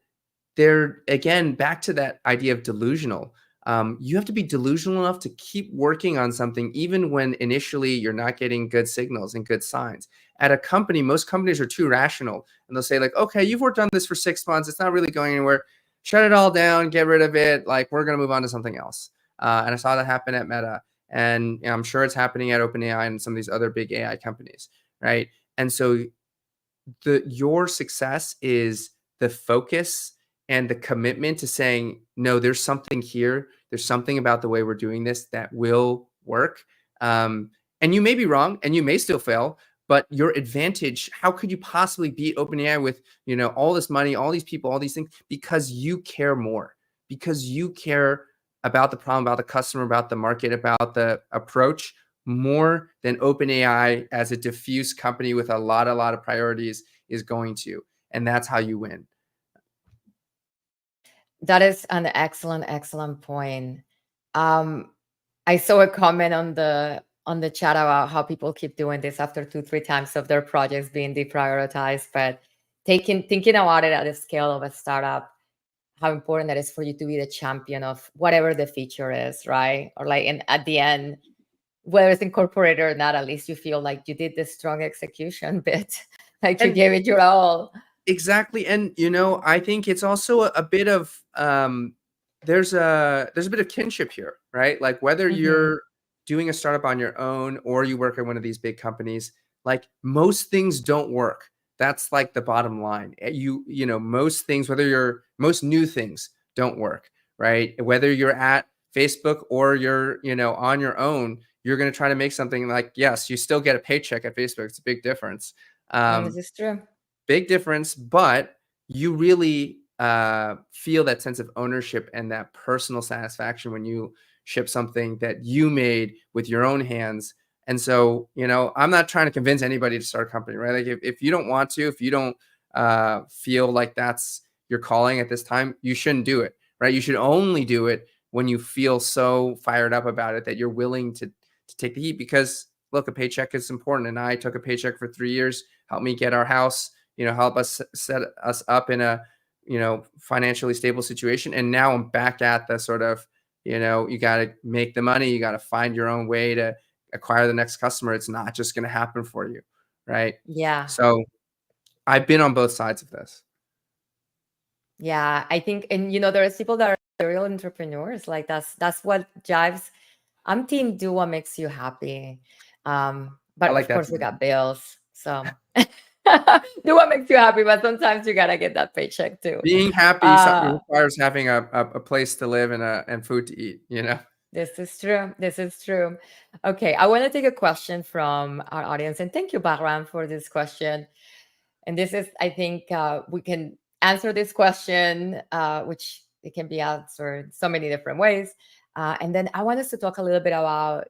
S2: they're, again, back to that idea of delusional. You have to be delusional enough to keep working on something, even when initially you're not getting good signals and good signs. At a company, most companies are too rational, and they'll say like, okay, you've worked on this for 6 months. It's not really going anywhere. Shut it all down, get rid of it. Like, we're going to move on to something else. And I saw that happen at Meta, and I'm sure it's happening at OpenAI and some of these other big AI companies, right? And so your success is the focus and the commitment to saying, no, there's something here. There's something about the way we're doing this that will work. And you may be wrong and you may still fail, but your advantage, how could you possibly beat OpenAI with, all this money, all these people, all these things? Because you care more, because you care about the problem, about the customer, about the market, about the approach, more than OpenAI as a diffuse company with a lot of priorities is going to. And that's how you win.
S1: That is an excellent point. I saw a comment on the chat about how people keep doing this after 2-3 times of their projects being deprioritized, but thinking about it at the scale of a startup, how important that is for you to be the champion of whatever the feature is, right? Or like, and at the end, whether it's incorporated or not, at least you feel like you did the strong execution bit, like you gave it your all.
S2: Exactly. And, I think it's also a bit of, there's a bit of kinship here, right? Like whether you're doing a startup on your own or you work at one of these big companies, like most things don't work. That's like the bottom line. Most things, most new things don't work, right? Whether you're at Facebook or you're, on your own, you're going to try to make something like, yes, you still get a paycheck at Facebook. It's a big difference.
S1: This is true.
S2: Big difference, but you really feel that sense of ownership and that personal satisfaction when you ship something that you made with your own hands. And so, I'm not trying to convince anybody to start a company, right? Like if you don't want to, if you don't feel like that's your calling at this time, you shouldn't do it, right? You should only do it when you feel so fired up about it that you're willing to take the heat. Because look, a paycheck is important. And I took a paycheck for 3 years, helped me get our house, help us set us up in a, financially stable situation. And now I'm back at the sort of, you got to make the money. You got to find your own way to acquire the next customer. It's not just going to happen for you. Right.
S1: Yeah.
S2: So I've been on both sides of this.
S1: Yeah, I think, and there's people that are serial entrepreneurs. Like that's what jives. I'm team do what makes you happy. But
S2: like
S1: of course
S2: that
S1: we got bills. So do what makes you happy, but sometimes you gotta get that paycheck too.
S2: Being happy requires having a place to live and food to eat,
S1: This is true. This is true. Okay, I want to take a question from our audience, and thank you, Bahram, for this question. And this is, I think, we can answer this question, which it can be answered so many different ways. And then I want us to talk a little bit about,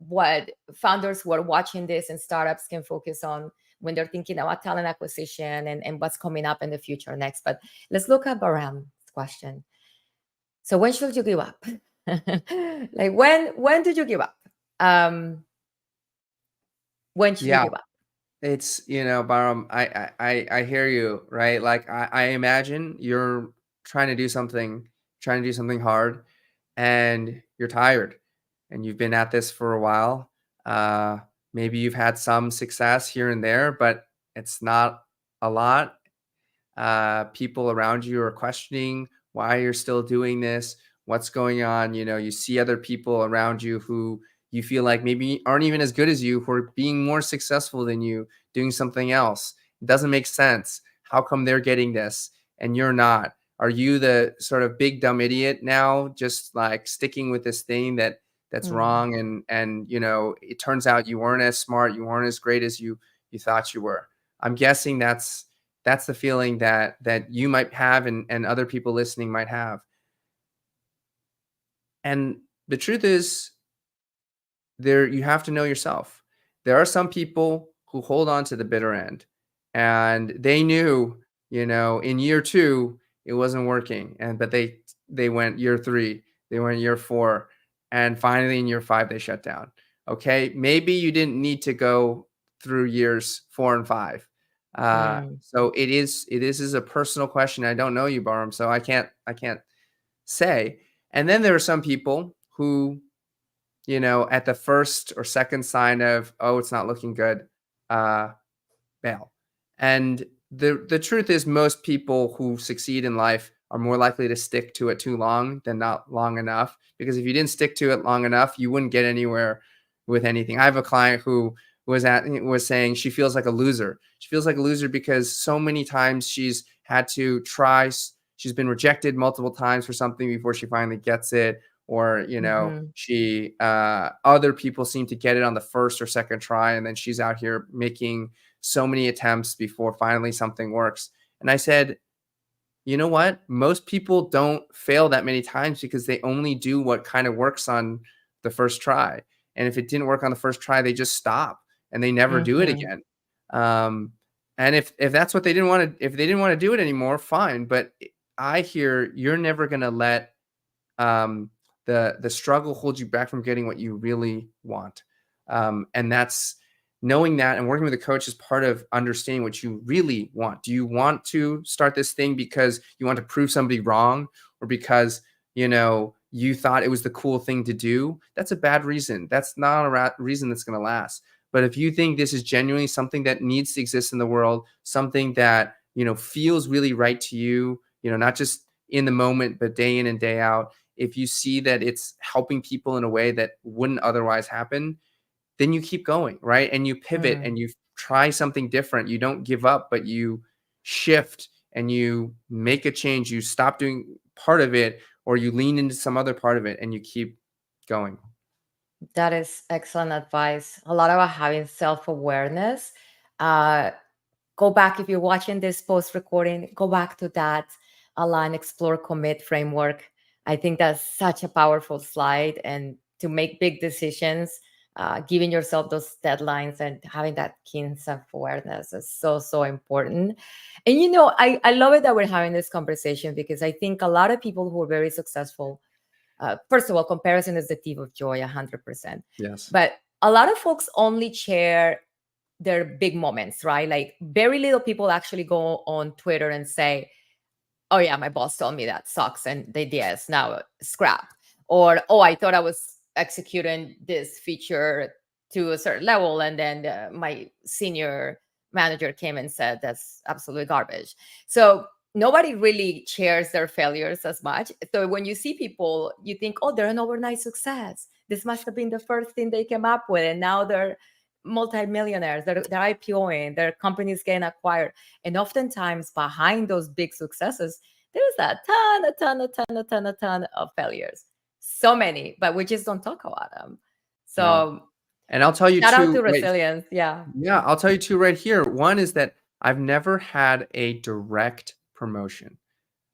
S1: what founders who are watching this and startups can focus on when they're thinking about talent acquisition and what's coming up in the future next. But let's look at Bahram's question. So when should you give up? Like when did you give up? When should you
S2: Yeah,
S1: give up?
S2: it's, Baram, I hear you, right? Like I imagine you're trying to do something hard, and you're tired, and you've been at this for a while. Uh, Maybe you've had some success here and there, but it's not a lot. People around you are questioning why you're still doing this, what's going on. You see other people around you who you feel like maybe aren't even as good as you, who are being more successful than you, doing something else. It doesn't make sense. How come they're getting this and you're not? Are you the sort of big dumb idiot now, just like sticking with this thing that's
S1: Mm,
S2: wrong? And it turns out you weren't as smart, you weren't as great as you thought you were. I'm guessing that's the feeling that you might have, and other people listening might have. And the truth is, you have to know yourself. There are some people who hold on to the bitter end, and they knew, in year 2 it wasn't working, but they went year 3, they went year 4, and finally in year 5 they shut down. Okay, maybe you didn't need to go through years 4 and 5.
S1: mm,
S2: So it is a personal question. I don't know you, Barham, so I can't say. And then there are some people who, at the first or second sign of, oh, it's not looking good, uh, bail. And the truth is, most people who succeed in life are more likely to stick to it too long than not long enough. Because if you didn't stick to it long enough, you wouldn't get anywhere with anything. I have a client who was saying she feels like a loser. She feels like a loser because so many times she's had to try. She's been rejected multiple times for something before she finally gets it, or
S1: mhm.
S2: she other people seem to get it on the first or second try, and then she's out here making so many attempts before finally something works. And I said, you know what? Most people don't fail that many times because they only do what kind of works on the first try. And if it didn't work on the first try, they just stop and they never do it
S1: Mhm.
S2: again. Um, and if that's what they didn't want to, if they didn't want to do it anymore, fine. But I hear you're never going to let um, the struggle hold you back from getting what you really want. And that's knowing that, and working with a coach is part of understanding what you really want. Do you want to start this thing because you want to prove somebody wrong, or because you thought it was the cool thing to do? That's a bad reason. That's not a reason that's going to last. But if you think this is genuinely something that needs to exist in the world, something that feels really right to you, not just in the moment but day in and day out, if you see that it's helping people in a way that wouldn't otherwise happen, then you keep going, right? And you pivot and
S1: Mm.
S2: you try something different. You don't give up, but you shift and you make a change. You stop doing part of it, or you lean into some other part of it, and you keep going.
S1: That is excellent advice. A lot about having self-awareness. Uh, Go back if you're watching this post recording. Go back to that align, explore, commit framework. I think that's such a powerful slide. And to make big decisions, giving yourself those deadlines and having that keen self-awareness is so important. And I love it that we're having this conversation, because I think a lot of people who are very successful, first of all, comparison is the thief of joy, 100%.
S2: Yes.
S1: But a lot of folks only share their big moments, right? Like very little people actually go on Twitter and say, oh yeah, my boss told me that sucks and the idea is now scrap. Or, oh, I thought I was executing this feature to a certain level, and then my senior manager came and said that's absolutely garbage. So nobody really shares their failures as much. So when you see people, you think, oh, they're an overnight success. This must have been the first thing they came up with, and now they're multimillionaires. They're IPOing, their companies getting acquired. And oftentimes behind those big successes, there's a ton of failures. so many, but we just don't talk about them.
S2: No.
S1: So
S2: And I'll tell you
S1: shout out
S2: too,
S1: to
S2: right?
S1: resilience. Yeah.
S2: Yeah, I'll tell you two right here. One is that I've never had a direct promotion.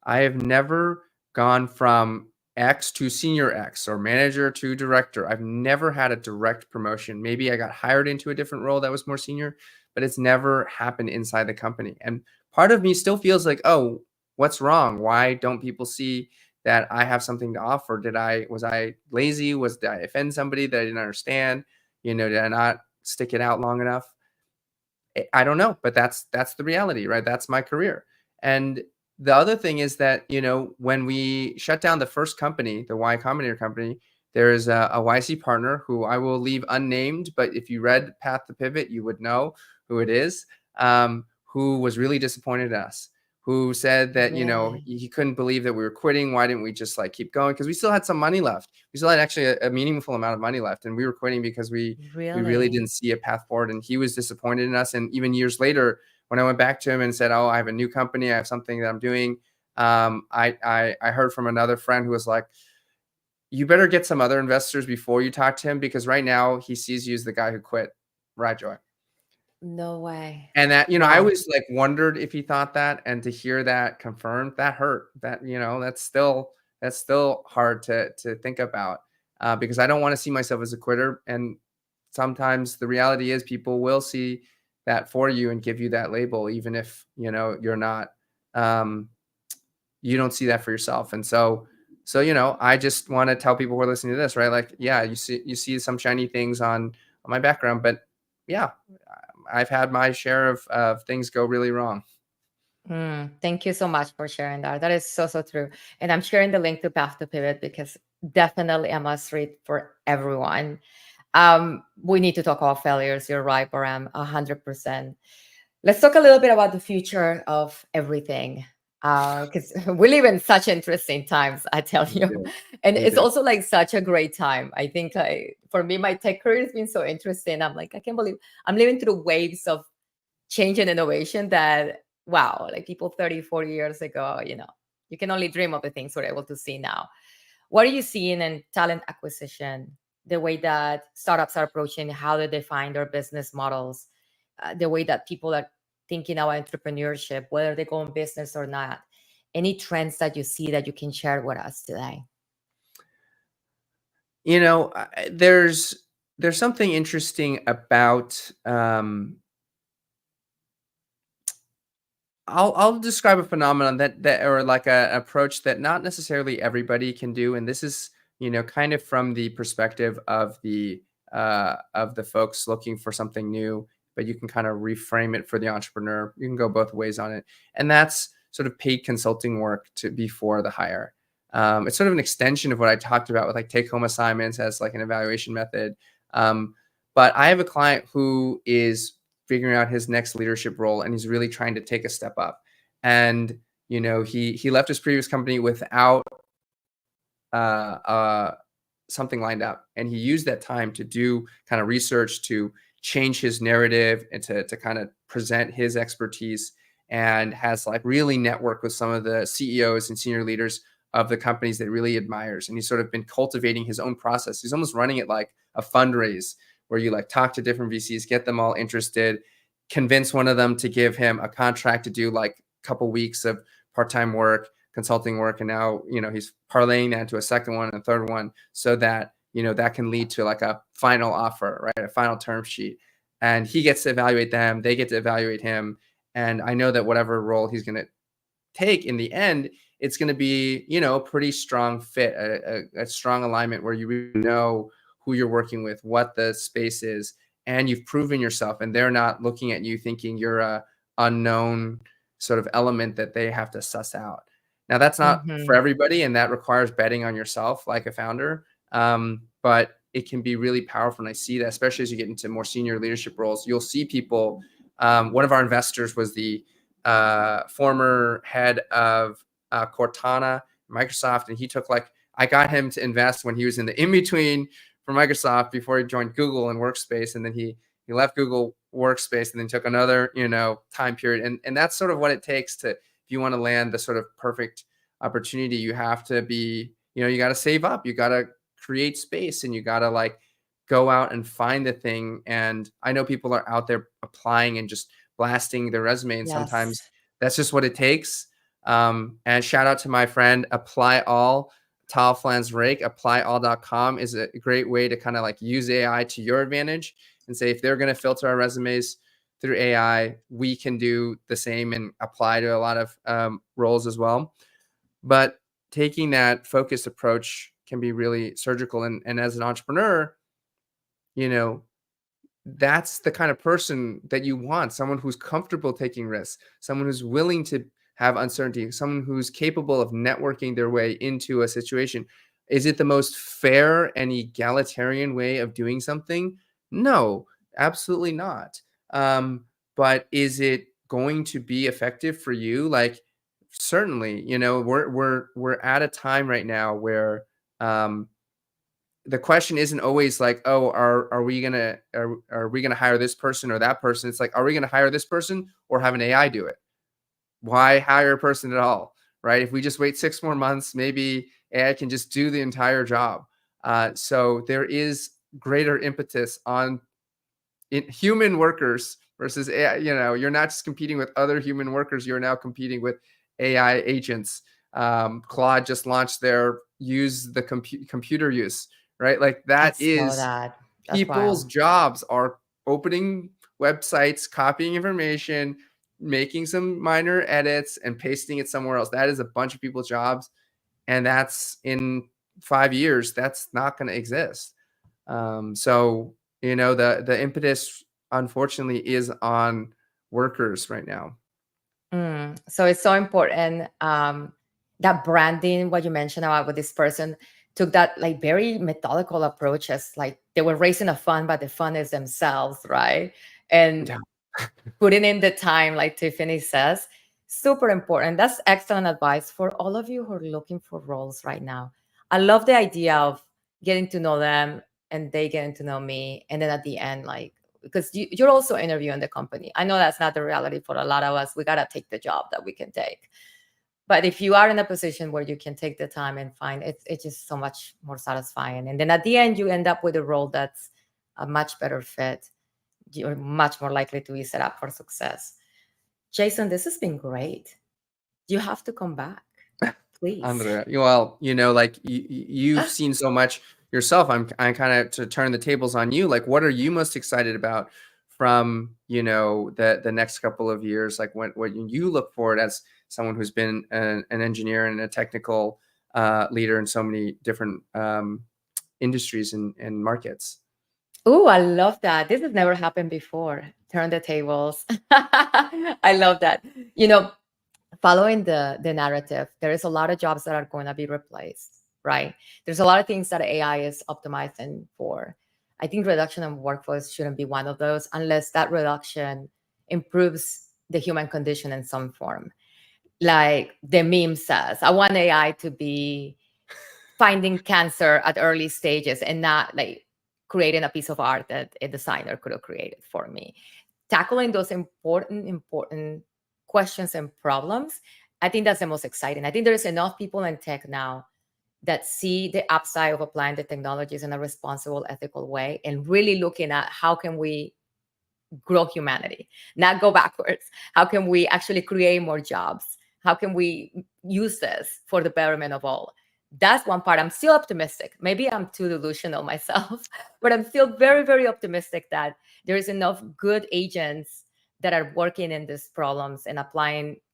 S2: I have never gone from X to senior X or manager to director. I've never had a direct promotion. Maybe I got hired into a different role that was more senior, but it's never happened inside the company. And part of me still feels like, oh, what's wrong? Why don't people see that I have something to offer? Was I lazy? Did I offend somebody that I didn't understand? Did I not stick it out long enough? I don't know, but that's the reality, right? That's my career. And the other thing is that, when we shut down the first company, the Y Combinator company, there is a YC partner who I will leave unnamed, but if you read Path to Pivot, you would know who it is, who was really disappointed in us, who said that,
S1: Really?
S2: he couldn't believe that we were quitting. Why didn't we just like keep going? Because we still had some money left. We still had actually a meaningful amount of money left, and we were quitting because we really
S1: Really?
S2: didn't see a path forward, and he was disappointed in us. And even years later, when I went back to him and said, "Oh, I have a new company. I have something that I'm doing," I heard from another friend who was like, "You better get some other investors before you talk to him, because right now he sees you as the guy who quit." Right, Joy.
S1: No way.
S2: And that, I
S1: Wow.
S2: always like wondered if he thought that, and to hear that confirmed, that hurt. That, that's still hard to think about, because I don't want to see myself as a quitter. And sometimes the reality is people will see that for you and give you that label, even if, you're not, um, you don't see that for yourself. And so, I just want to tell people who are listening to this, right? Like, yeah, you see some shiny things on my background, but yeah, I've had my share of things go really wrong.
S1: Thank you so much for sharing that. That is so, so true. And I'm sharing the link to Path to Pivot because definitely a must read for everyone. We need to talk about failures. You're right, Param, 100%. Let's talk a little bit about the future of everything. Because we live in such interesting times, I tell
S2: We
S1: you.
S2: do.
S1: And
S2: We
S1: it's
S2: do.
S1: also like such a great time. I think for me, my tech career has been so interesting. I'm like, I can't believe I'm living through the waves of change and innovation that, wow, like people 30, 40 years ago, you can only dream of the things we're able to see now. What are you seeing in talent acquisition, the way that startups are approaching how they define their business models, the way that people are thinking about entrepreneurship, whether they go in business or not? Any trends that you see that you can share with us today?
S2: There's something interesting about, I'll describe a phenomenon that or like a approach that not necessarily everybody can do, and this is, kind of from the perspective of the folks looking for something new, but you can kind of reframe it for the entrepreneur. You can go both ways on it, and that's sort of paid consulting work to before the hire. It's sort of an extension of what I talked about with like take home assignments as like an evaluation method. Um, but I have a client who is figuring out his next leadership role, and he's really trying to take a step up. And he left his previous company without uh, uh, something lined up, and he used that time to do kind of research, to change his narrative, and to kind of present his expertise, and has like really networked with some of the CEOs and senior leaders of the companies that he really admires. And he's sort of been cultivating his own process. He's almost running it like a fundraise, where you like talk to different VCs, get them all interested, convince one of them to give him a contract to do like a couple weeks of part-time work, consulting work. And now, he's parlaying that into a second one and a third one, so that, that can lead to like a final offer, right? A final term sheet. And he gets to evaluate them, they get to evaluate him. And I know that whatever role he's going to take in the end, it's going to be, a pretty strong fit, a strong alignment where you really know who you're working with, what the space is, and you've proven yourself, and they're not looking at you thinking you're a unknown sort of element that they have to suss out. Now, that's not for
S1: Hmm.
S2: everybody, and that requires betting on yourself like a founder. But it can be really powerful. And I see that, especially as you get into more senior leadership roles, you'll see people. One of our investors was the former head of Cortana, Microsoft, and he took I got him to invest when he was in the in-between for Microsoft before he joined Google and Workspace, and then he left Google Workspace and then took another time period, and that's sort of what it takes to, if you want to land the sort of perfect opportunity, you have to be you got to save up, you got to create space, and you got to like go out and find the thing. And I know people are out there applying and just blasting their resume, and sometimes
S1: Yes.
S2: that's just what it takes. And shout out to my friend Apply All, Tal Flans Rake. Applyall.com is a great way to kind of like use AI to your advantage and say, if they're going to filter our resumes through AI, we can do the same and apply to a lot of roles as well. But taking that focused approach can be really surgical. And as an entrepreneur, you know, that's the kind of person that you want, someone who's comfortable taking risks, someone who's willing to have uncertainty, someone who's capable of networking their way into a situation. Is it the most fair and egalitarian way of doing something? No, absolutely not. But is it going to be effective for you? Like, certainly, we're at a time right now where the question isn't always like, oh, are we gonna hire this person or that person? It's like, are we gonna hire this person or have an AI do it? Why hire a person at all, right? If we just wait 6 more months, maybe AI can just do the entire job. So there is greater impetus on human workers versus AI. You're not just competing with other human workers, you're now competing with AI agents. Claude just launched their use the computer use, right? Like
S1: I
S2: that
S1: saw
S2: is
S1: that. That's
S2: people's
S1: wild.
S2: jobs are opening websites, copying information, making some minor edits and pasting it somewhere else. That is a bunch of people's jobs. And that's in 5 years, that's not going to exist. So, the impetus unfortunately is on workers right now.
S1: So it's so important, that branding, what you mentioned about with this person took that like very methodical approach, as like they were raising a fund, but the fund is themselves, right? And
S2: Yeah.
S1: putting in the time, like Tiffany says, super important. That's excellent advice for all of you who are looking for roles right now. I love the idea of getting to know them and they getting to know me. And then at the end, like, because you're also interviewing the company. I know that's not the reality for a lot of us. We got to take the job that we can take. But if you are in a position where you can take the time and find it's just so much more satisfying. And then at the end, you end up with a role that's a much better fit. You're much more likely to be set up for success. Jason, this has been great. You have to come back, please.
S2: Andrea, well, like you've seen so much yourself. I'm kind of to turn the tables on you. Like, what are you most excited about from the next couple of years? Like, what you look forward as someone who's been an engineer and a technical leader in so many different industries and markets.
S1: Oh, I love that. This has never happened before. Turn the tables. I love that. Following the narrative, there is a lot of jobs that are going to be replaced, right? There's a lot of things that AI is optimizing for. I think reduction in workforce shouldn't be one of those unless that reduction improves the human condition in some form. Like the meme says, I want AI to be finding cancer at early stages and not like creating a piece of art that a designer could have created for me. Tackling those important questions and problems, I think that's the most exciting. I think there's enough people in tech now that see the upside of applying the technologies in a responsible, ethical way and really looking at how can we grow humanity, not go backwards. How can we actually create more jobs? How can we use this for the betterment of all? That's one part. I'm still optimistic. Maybe I'm too delusional myself, but I'm still very, very optimistic that there is enough good agents that are working in these problems and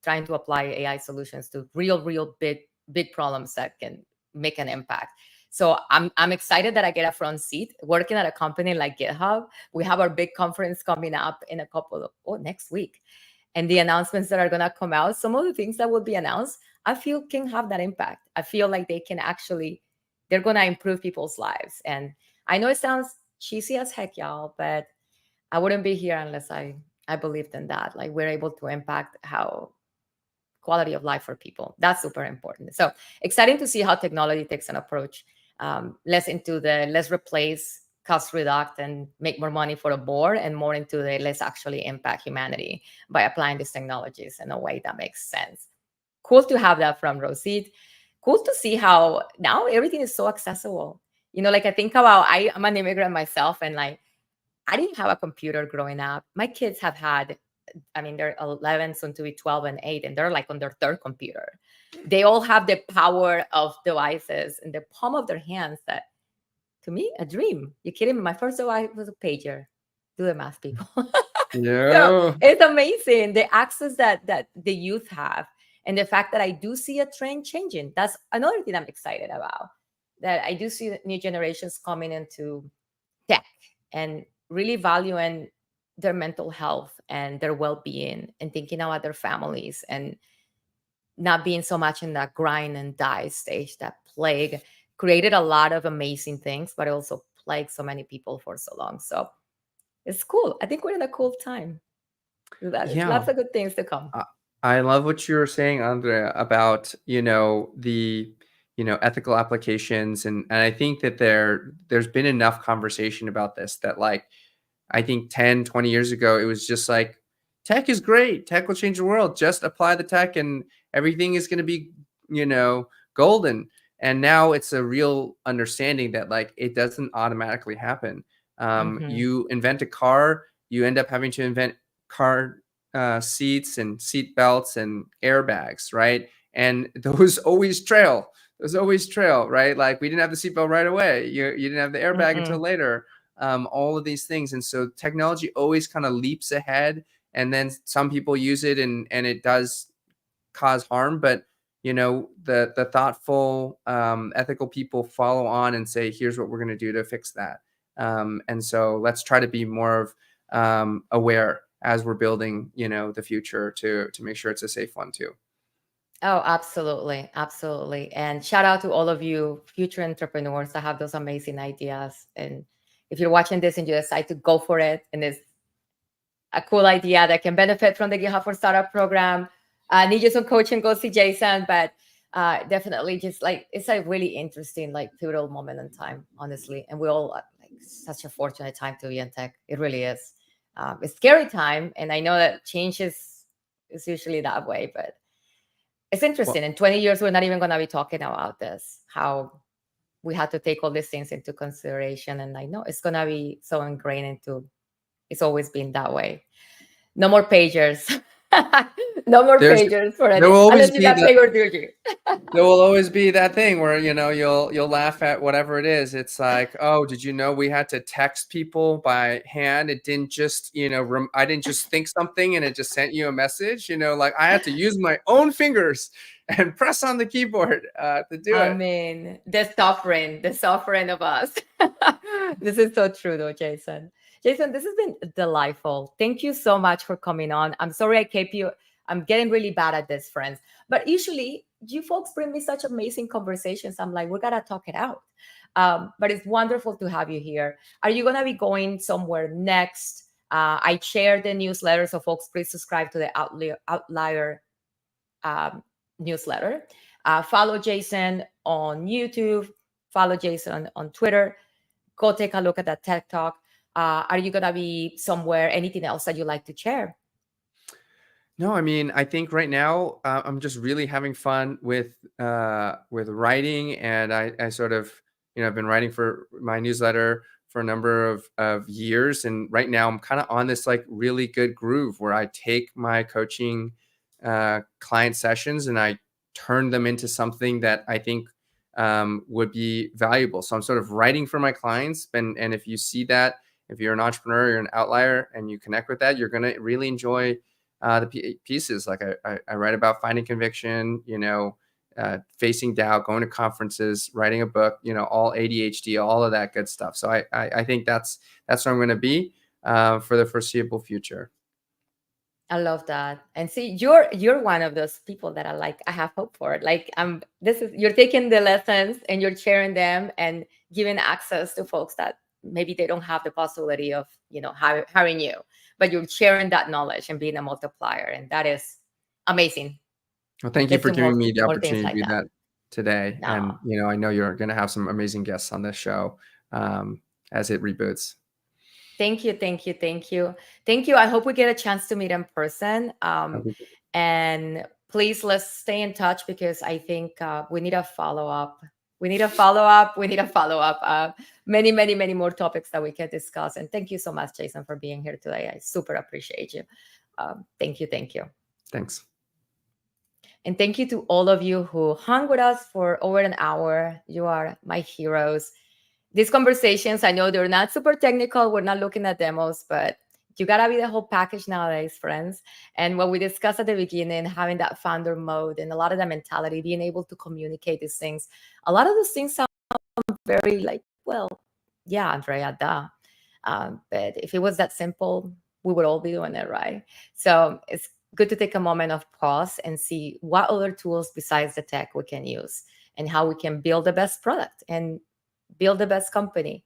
S1: trying to apply AI solutions to real big problems that can make an impact. So I'm excited that I get a front seat working at a company like GitHub. We have our big conference coming up in next week. And the announcements that are going to come out, some of the things that will be announced, I feel can have that impact. I feel like they're going to improve people's lives. And I know it sounds cheesy as heck, y'all, but I wouldn't be here unless I believed in that. Like we're able to impact how quality of life for people. That's super important. So exciting to see how technology takes an approach less into the let's replace, cost reduct, and make more money for the board, and more into the let's actually impact humanity by applying these technologies in a way that makes sense. Cool to have that from Rosit. cool to see how now everything is so accessible. Like I think about, I'm an immigrant myself, and like I didn't have a computer growing up. My kids have had, I mean, they're 11, soon to be 12 and 8, and they're like on their third computer. They all have the power of devices in the palm of their hands. That, to me, a dream. You kidding me? My first device was a pager. Do the math, people. So
S2: Yeah.
S1: it's amazing the access that the youth have, and the fact that I do see a trend changing. That's another thing I'm excited about. That I do see new generations coming into tech and really valuing their mental health and their well-being, and thinking about their families, and not being so much in that grind and die stage that plague created a lot of amazing things, but also plagued so many people for so long. So it's cool. I think we're in a cool time.
S2: Yeah.
S1: Lots of good things to come.
S2: I I love what you were saying, Andrea, about, the, ethical applications. And I think that there's been enough conversation about this that, like, I think 10, 20 years ago, it was just like, tech is great. Tech will change the world. Just apply the tech and everything is going to be, golden. And now it's a real understanding that, like, it doesn't automatically happen.
S1: Hmm.
S2: You invent a car, you end up having to invent car seats and seat belts and airbags, right? And those always trail. Those always trail, right? Like, we didn't have the seatbelt right away. You didn't have the airbag until
S1: Mm-mm.
S2: later. All of these things. And so technology always kind of leaps ahead, and then some people use it, and it does cause harm. But the thoughtful, ethical people follow on and say, here's what we're going to do to fix that. And so let's try to be more of aware as we're building the future, to make sure it's a safe one too.
S1: Oh, absolutely. Absolutely. And shout out to all of you future entrepreneurs that have those amazing ideas. And if you're watching this and you decide to go for it, and it's a cool idea that can benefit from the GitHub for Startup program, need you some coaching, go see Jason. But definitely, just like, it's a really interesting, like, pivotal moment in time, honestly. And we all like, such a fortunate time to be in tech. It really is. It's scary time, and I know that change is usually that way, but it's
S2: Well,
S1: interesting. In 20 years, we're not even going to be talking about this, how we had to take all these things into consideration. And I know it's going to be so ingrained into, it's always been that way. No more pagers. No more
S2: there's
S1: pagers for
S2: there
S1: any,
S2: will always
S1: unless you
S2: be
S1: got
S2: the
S1: pager.
S2: there will always be that thing where you'll laugh at whatever it is. It's like, oh, did you know we had to text people by hand? It didn't just I didn't just think something and it just sent you a message. Like, I had to use my own fingers and press on the keyboard to do
S1: I
S2: it.
S1: mean, the suffering of us. This is so true, though, Jason. Jason, this has been delightful. Thank you so much for coming on. I'm sorry I kept you. I'm getting really bad at this, friends. But usually, you folks bring me such amazing conversations. I'm like, we gotta talk it out. But it's wonderful to have you here. Are you gonna be going somewhere next? I share the newsletter, so folks, please subscribe to the Outlier um, newsletter. Follow Jason on YouTube. Follow Jason on Twitter. Go take a look at that TED Talk. Are you gonna be somewhere? Anything else that you like to share?
S2: No, I mean, I think right now I'm just really having fun with writing, and I sort of, I've been writing for my newsletter for a number of years, and right now I'm kind of on this, like, really good groove where I take my coaching client sessions and I turn them into something that I think would be valuable. So I'm sort of writing for my clients, and if you see that, if you're an entrepreneur, you're an outlier, and you connect with that, you're gonna really enjoy the pieces. Like, I write about finding conviction, facing doubt, going to conferences, writing a book, all ADHD, all of that good stuff. So I think that's where I'm going to be for the foreseeable future.
S1: I love that. And see, you're one of those people that I have hope for. Like, this is, you're taking the lessons and you're sharing them and giving access to folks that maybe they don't have the possibility of, hiring you, but you're sharing that knowledge and being a multiplier. And that is amazing.
S2: Well, thank you
S1: Let's
S2: for
S1: do
S2: giving me the
S1: more things
S2: opportunity to
S1: like
S2: do
S1: that.
S2: that today.
S1: No.
S2: And, I know you're going to have some amazing guests on this show as it reboots.
S1: Thank you, thank you, thank you, thank you. I hope we get a chance to meet in person. And please, let's stay in touch, because I think we need a follow-up. We need a follow-up. We need a follow-up. Many, many, many more topics that we can discuss. And thank you so much, Jason, for being here today. I super appreciate you. Thank you. Thank you.
S2: Thanks.
S1: And thank you to all of you who hung with us for over an hour. You are my heroes. These conversations, I know they're not super technical. We're not looking at demos, but you got to be the whole package nowadays, friends. And what we discussed at the beginning, having that founder mode and a lot of that mentality, being able to communicate these things. A lot of those things sound very like, well, yeah, Andrea, duh. But if it was that simple, we would all be doing it, right? So it's good to take a moment of pause and see what other tools besides the tech we can use and how we can build the best product and build the best company.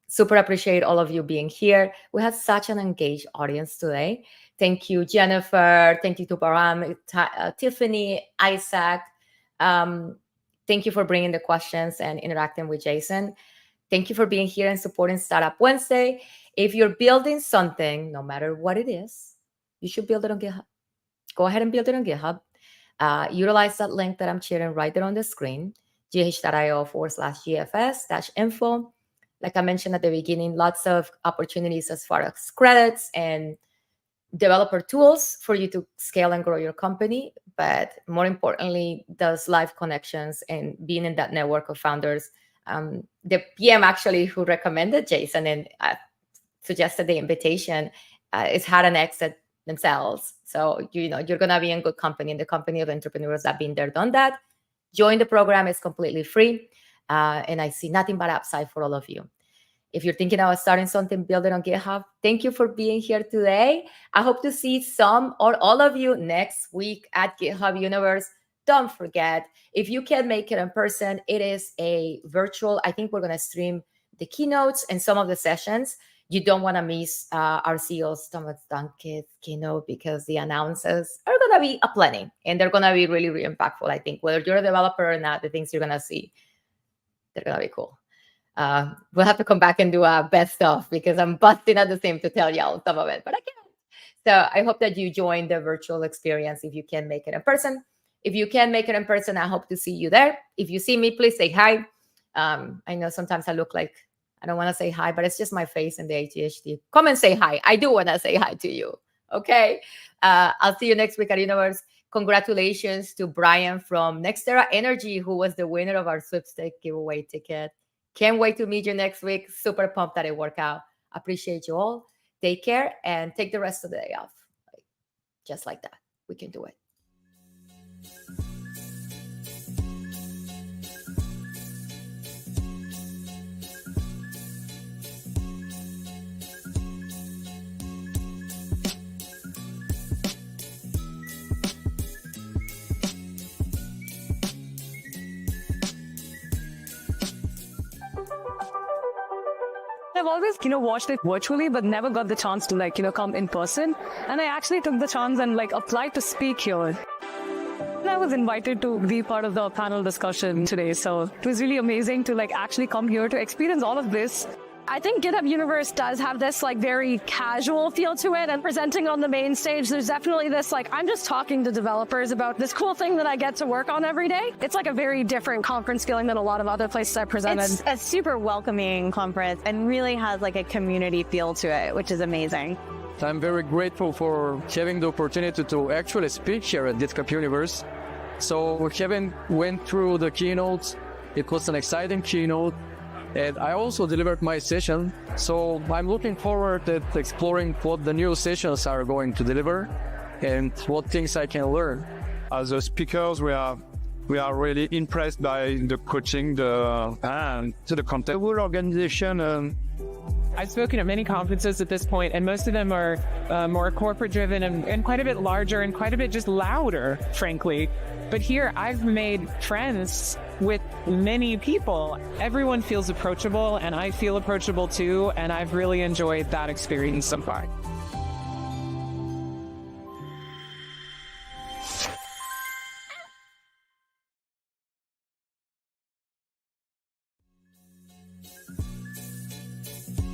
S1: Super appreciate all of you being here. We had such an engaged audience today. Thank you, Jennifer. Thank you to Baram, Tiffany, Isaac. Thank you for bringing the questions and interacting with Jason. Thank you for being here and supporting Startup Wednesday. If you're building something, no matter what it is, you should build it on GitHub. Go ahead and build it on GitHub. Utilize that link that I'm sharing right there on the screen, gh.io/GFS-info. Like I mentioned at the beginning, lots of opportunities as far as credits and developer tools for you to scale and grow your company. But more importantly, those live connections and being in that network of founders. The PM actually who recommended Jason and suggested the invitation is had an exit themselves. So, you're going to be in good company, in the company of entrepreneurs that have been there, done that. Join the program. It's completely free. And I see nothing but upside for all of you. If you're thinking about starting something, build it on GitHub. Thank you for being here today. I hope to see some or all of you next week at GitHub Universe. Don't forget, if you can't make it in person, it is a virtual. I think we're going to stream the keynotes and some of the sessions. You don't want to miss our CEO's Thomas Duncan's keynote, because the announcers are going to be aplenty and they're going to be really, really impactful. I think whether you're a developer or not, the things you're going to see, they're going to be cool. We'll have to come back and do our best stuff, because I'm busting at the seams to tell y'all some of it, but I can't. So I hope that you join the virtual experience if you can make it in person. If you can make it in person, I hope to see you there. If you see me, please say hi. I know sometimes I look like I don't want to say hi, but it's just my face and the ADHD. Come and say hi. I do want to say hi to you. Okay. I'll see you next week at Universe. Congratulations to Brian from Nextera Energy, who was the winner of our sweepstake giveaway ticket. Can't wait to meet you next week. Super pumped that it worked out. Appreciate you all. Take care and take the rest of the day off. Just like that. We can do it.
S3: I've always, watched it virtually, but never got the chance to, come in person. And I actually took the chance and, applied to speak here. And I was invited to be part of the panel discussion today. So it was really amazing to, actually come here to experience all of this.
S4: I think GitHub Universe does have this very casual feel to it, and presenting on the main stage, there's definitely this I'm just talking to developers about this cool thing that I get to work on every day. It's a very different conference feeling than a lot of other places I've presented.
S5: It's a super welcoming conference and really has a community feel to it, which is amazing.
S6: I'm very grateful for having the opportunity to actually speak here at GitHub Universe. So Kevin went through the keynotes. It was an exciting keynote. And I also delivered my session, so I'm looking forward to exploring what the new sessions are going to deliver and what things I can learn.
S7: As a speakers, we are really impressed by the coaching, and the content. The whole organization.
S8: I've spoken at many conferences at this point, and most of them are more corporate-driven and quite a bit larger and quite a bit just louder, frankly. But here, I've made friends with many people. Everyone feels approachable, and I feel approachable too, and I've really enjoyed that experience so far.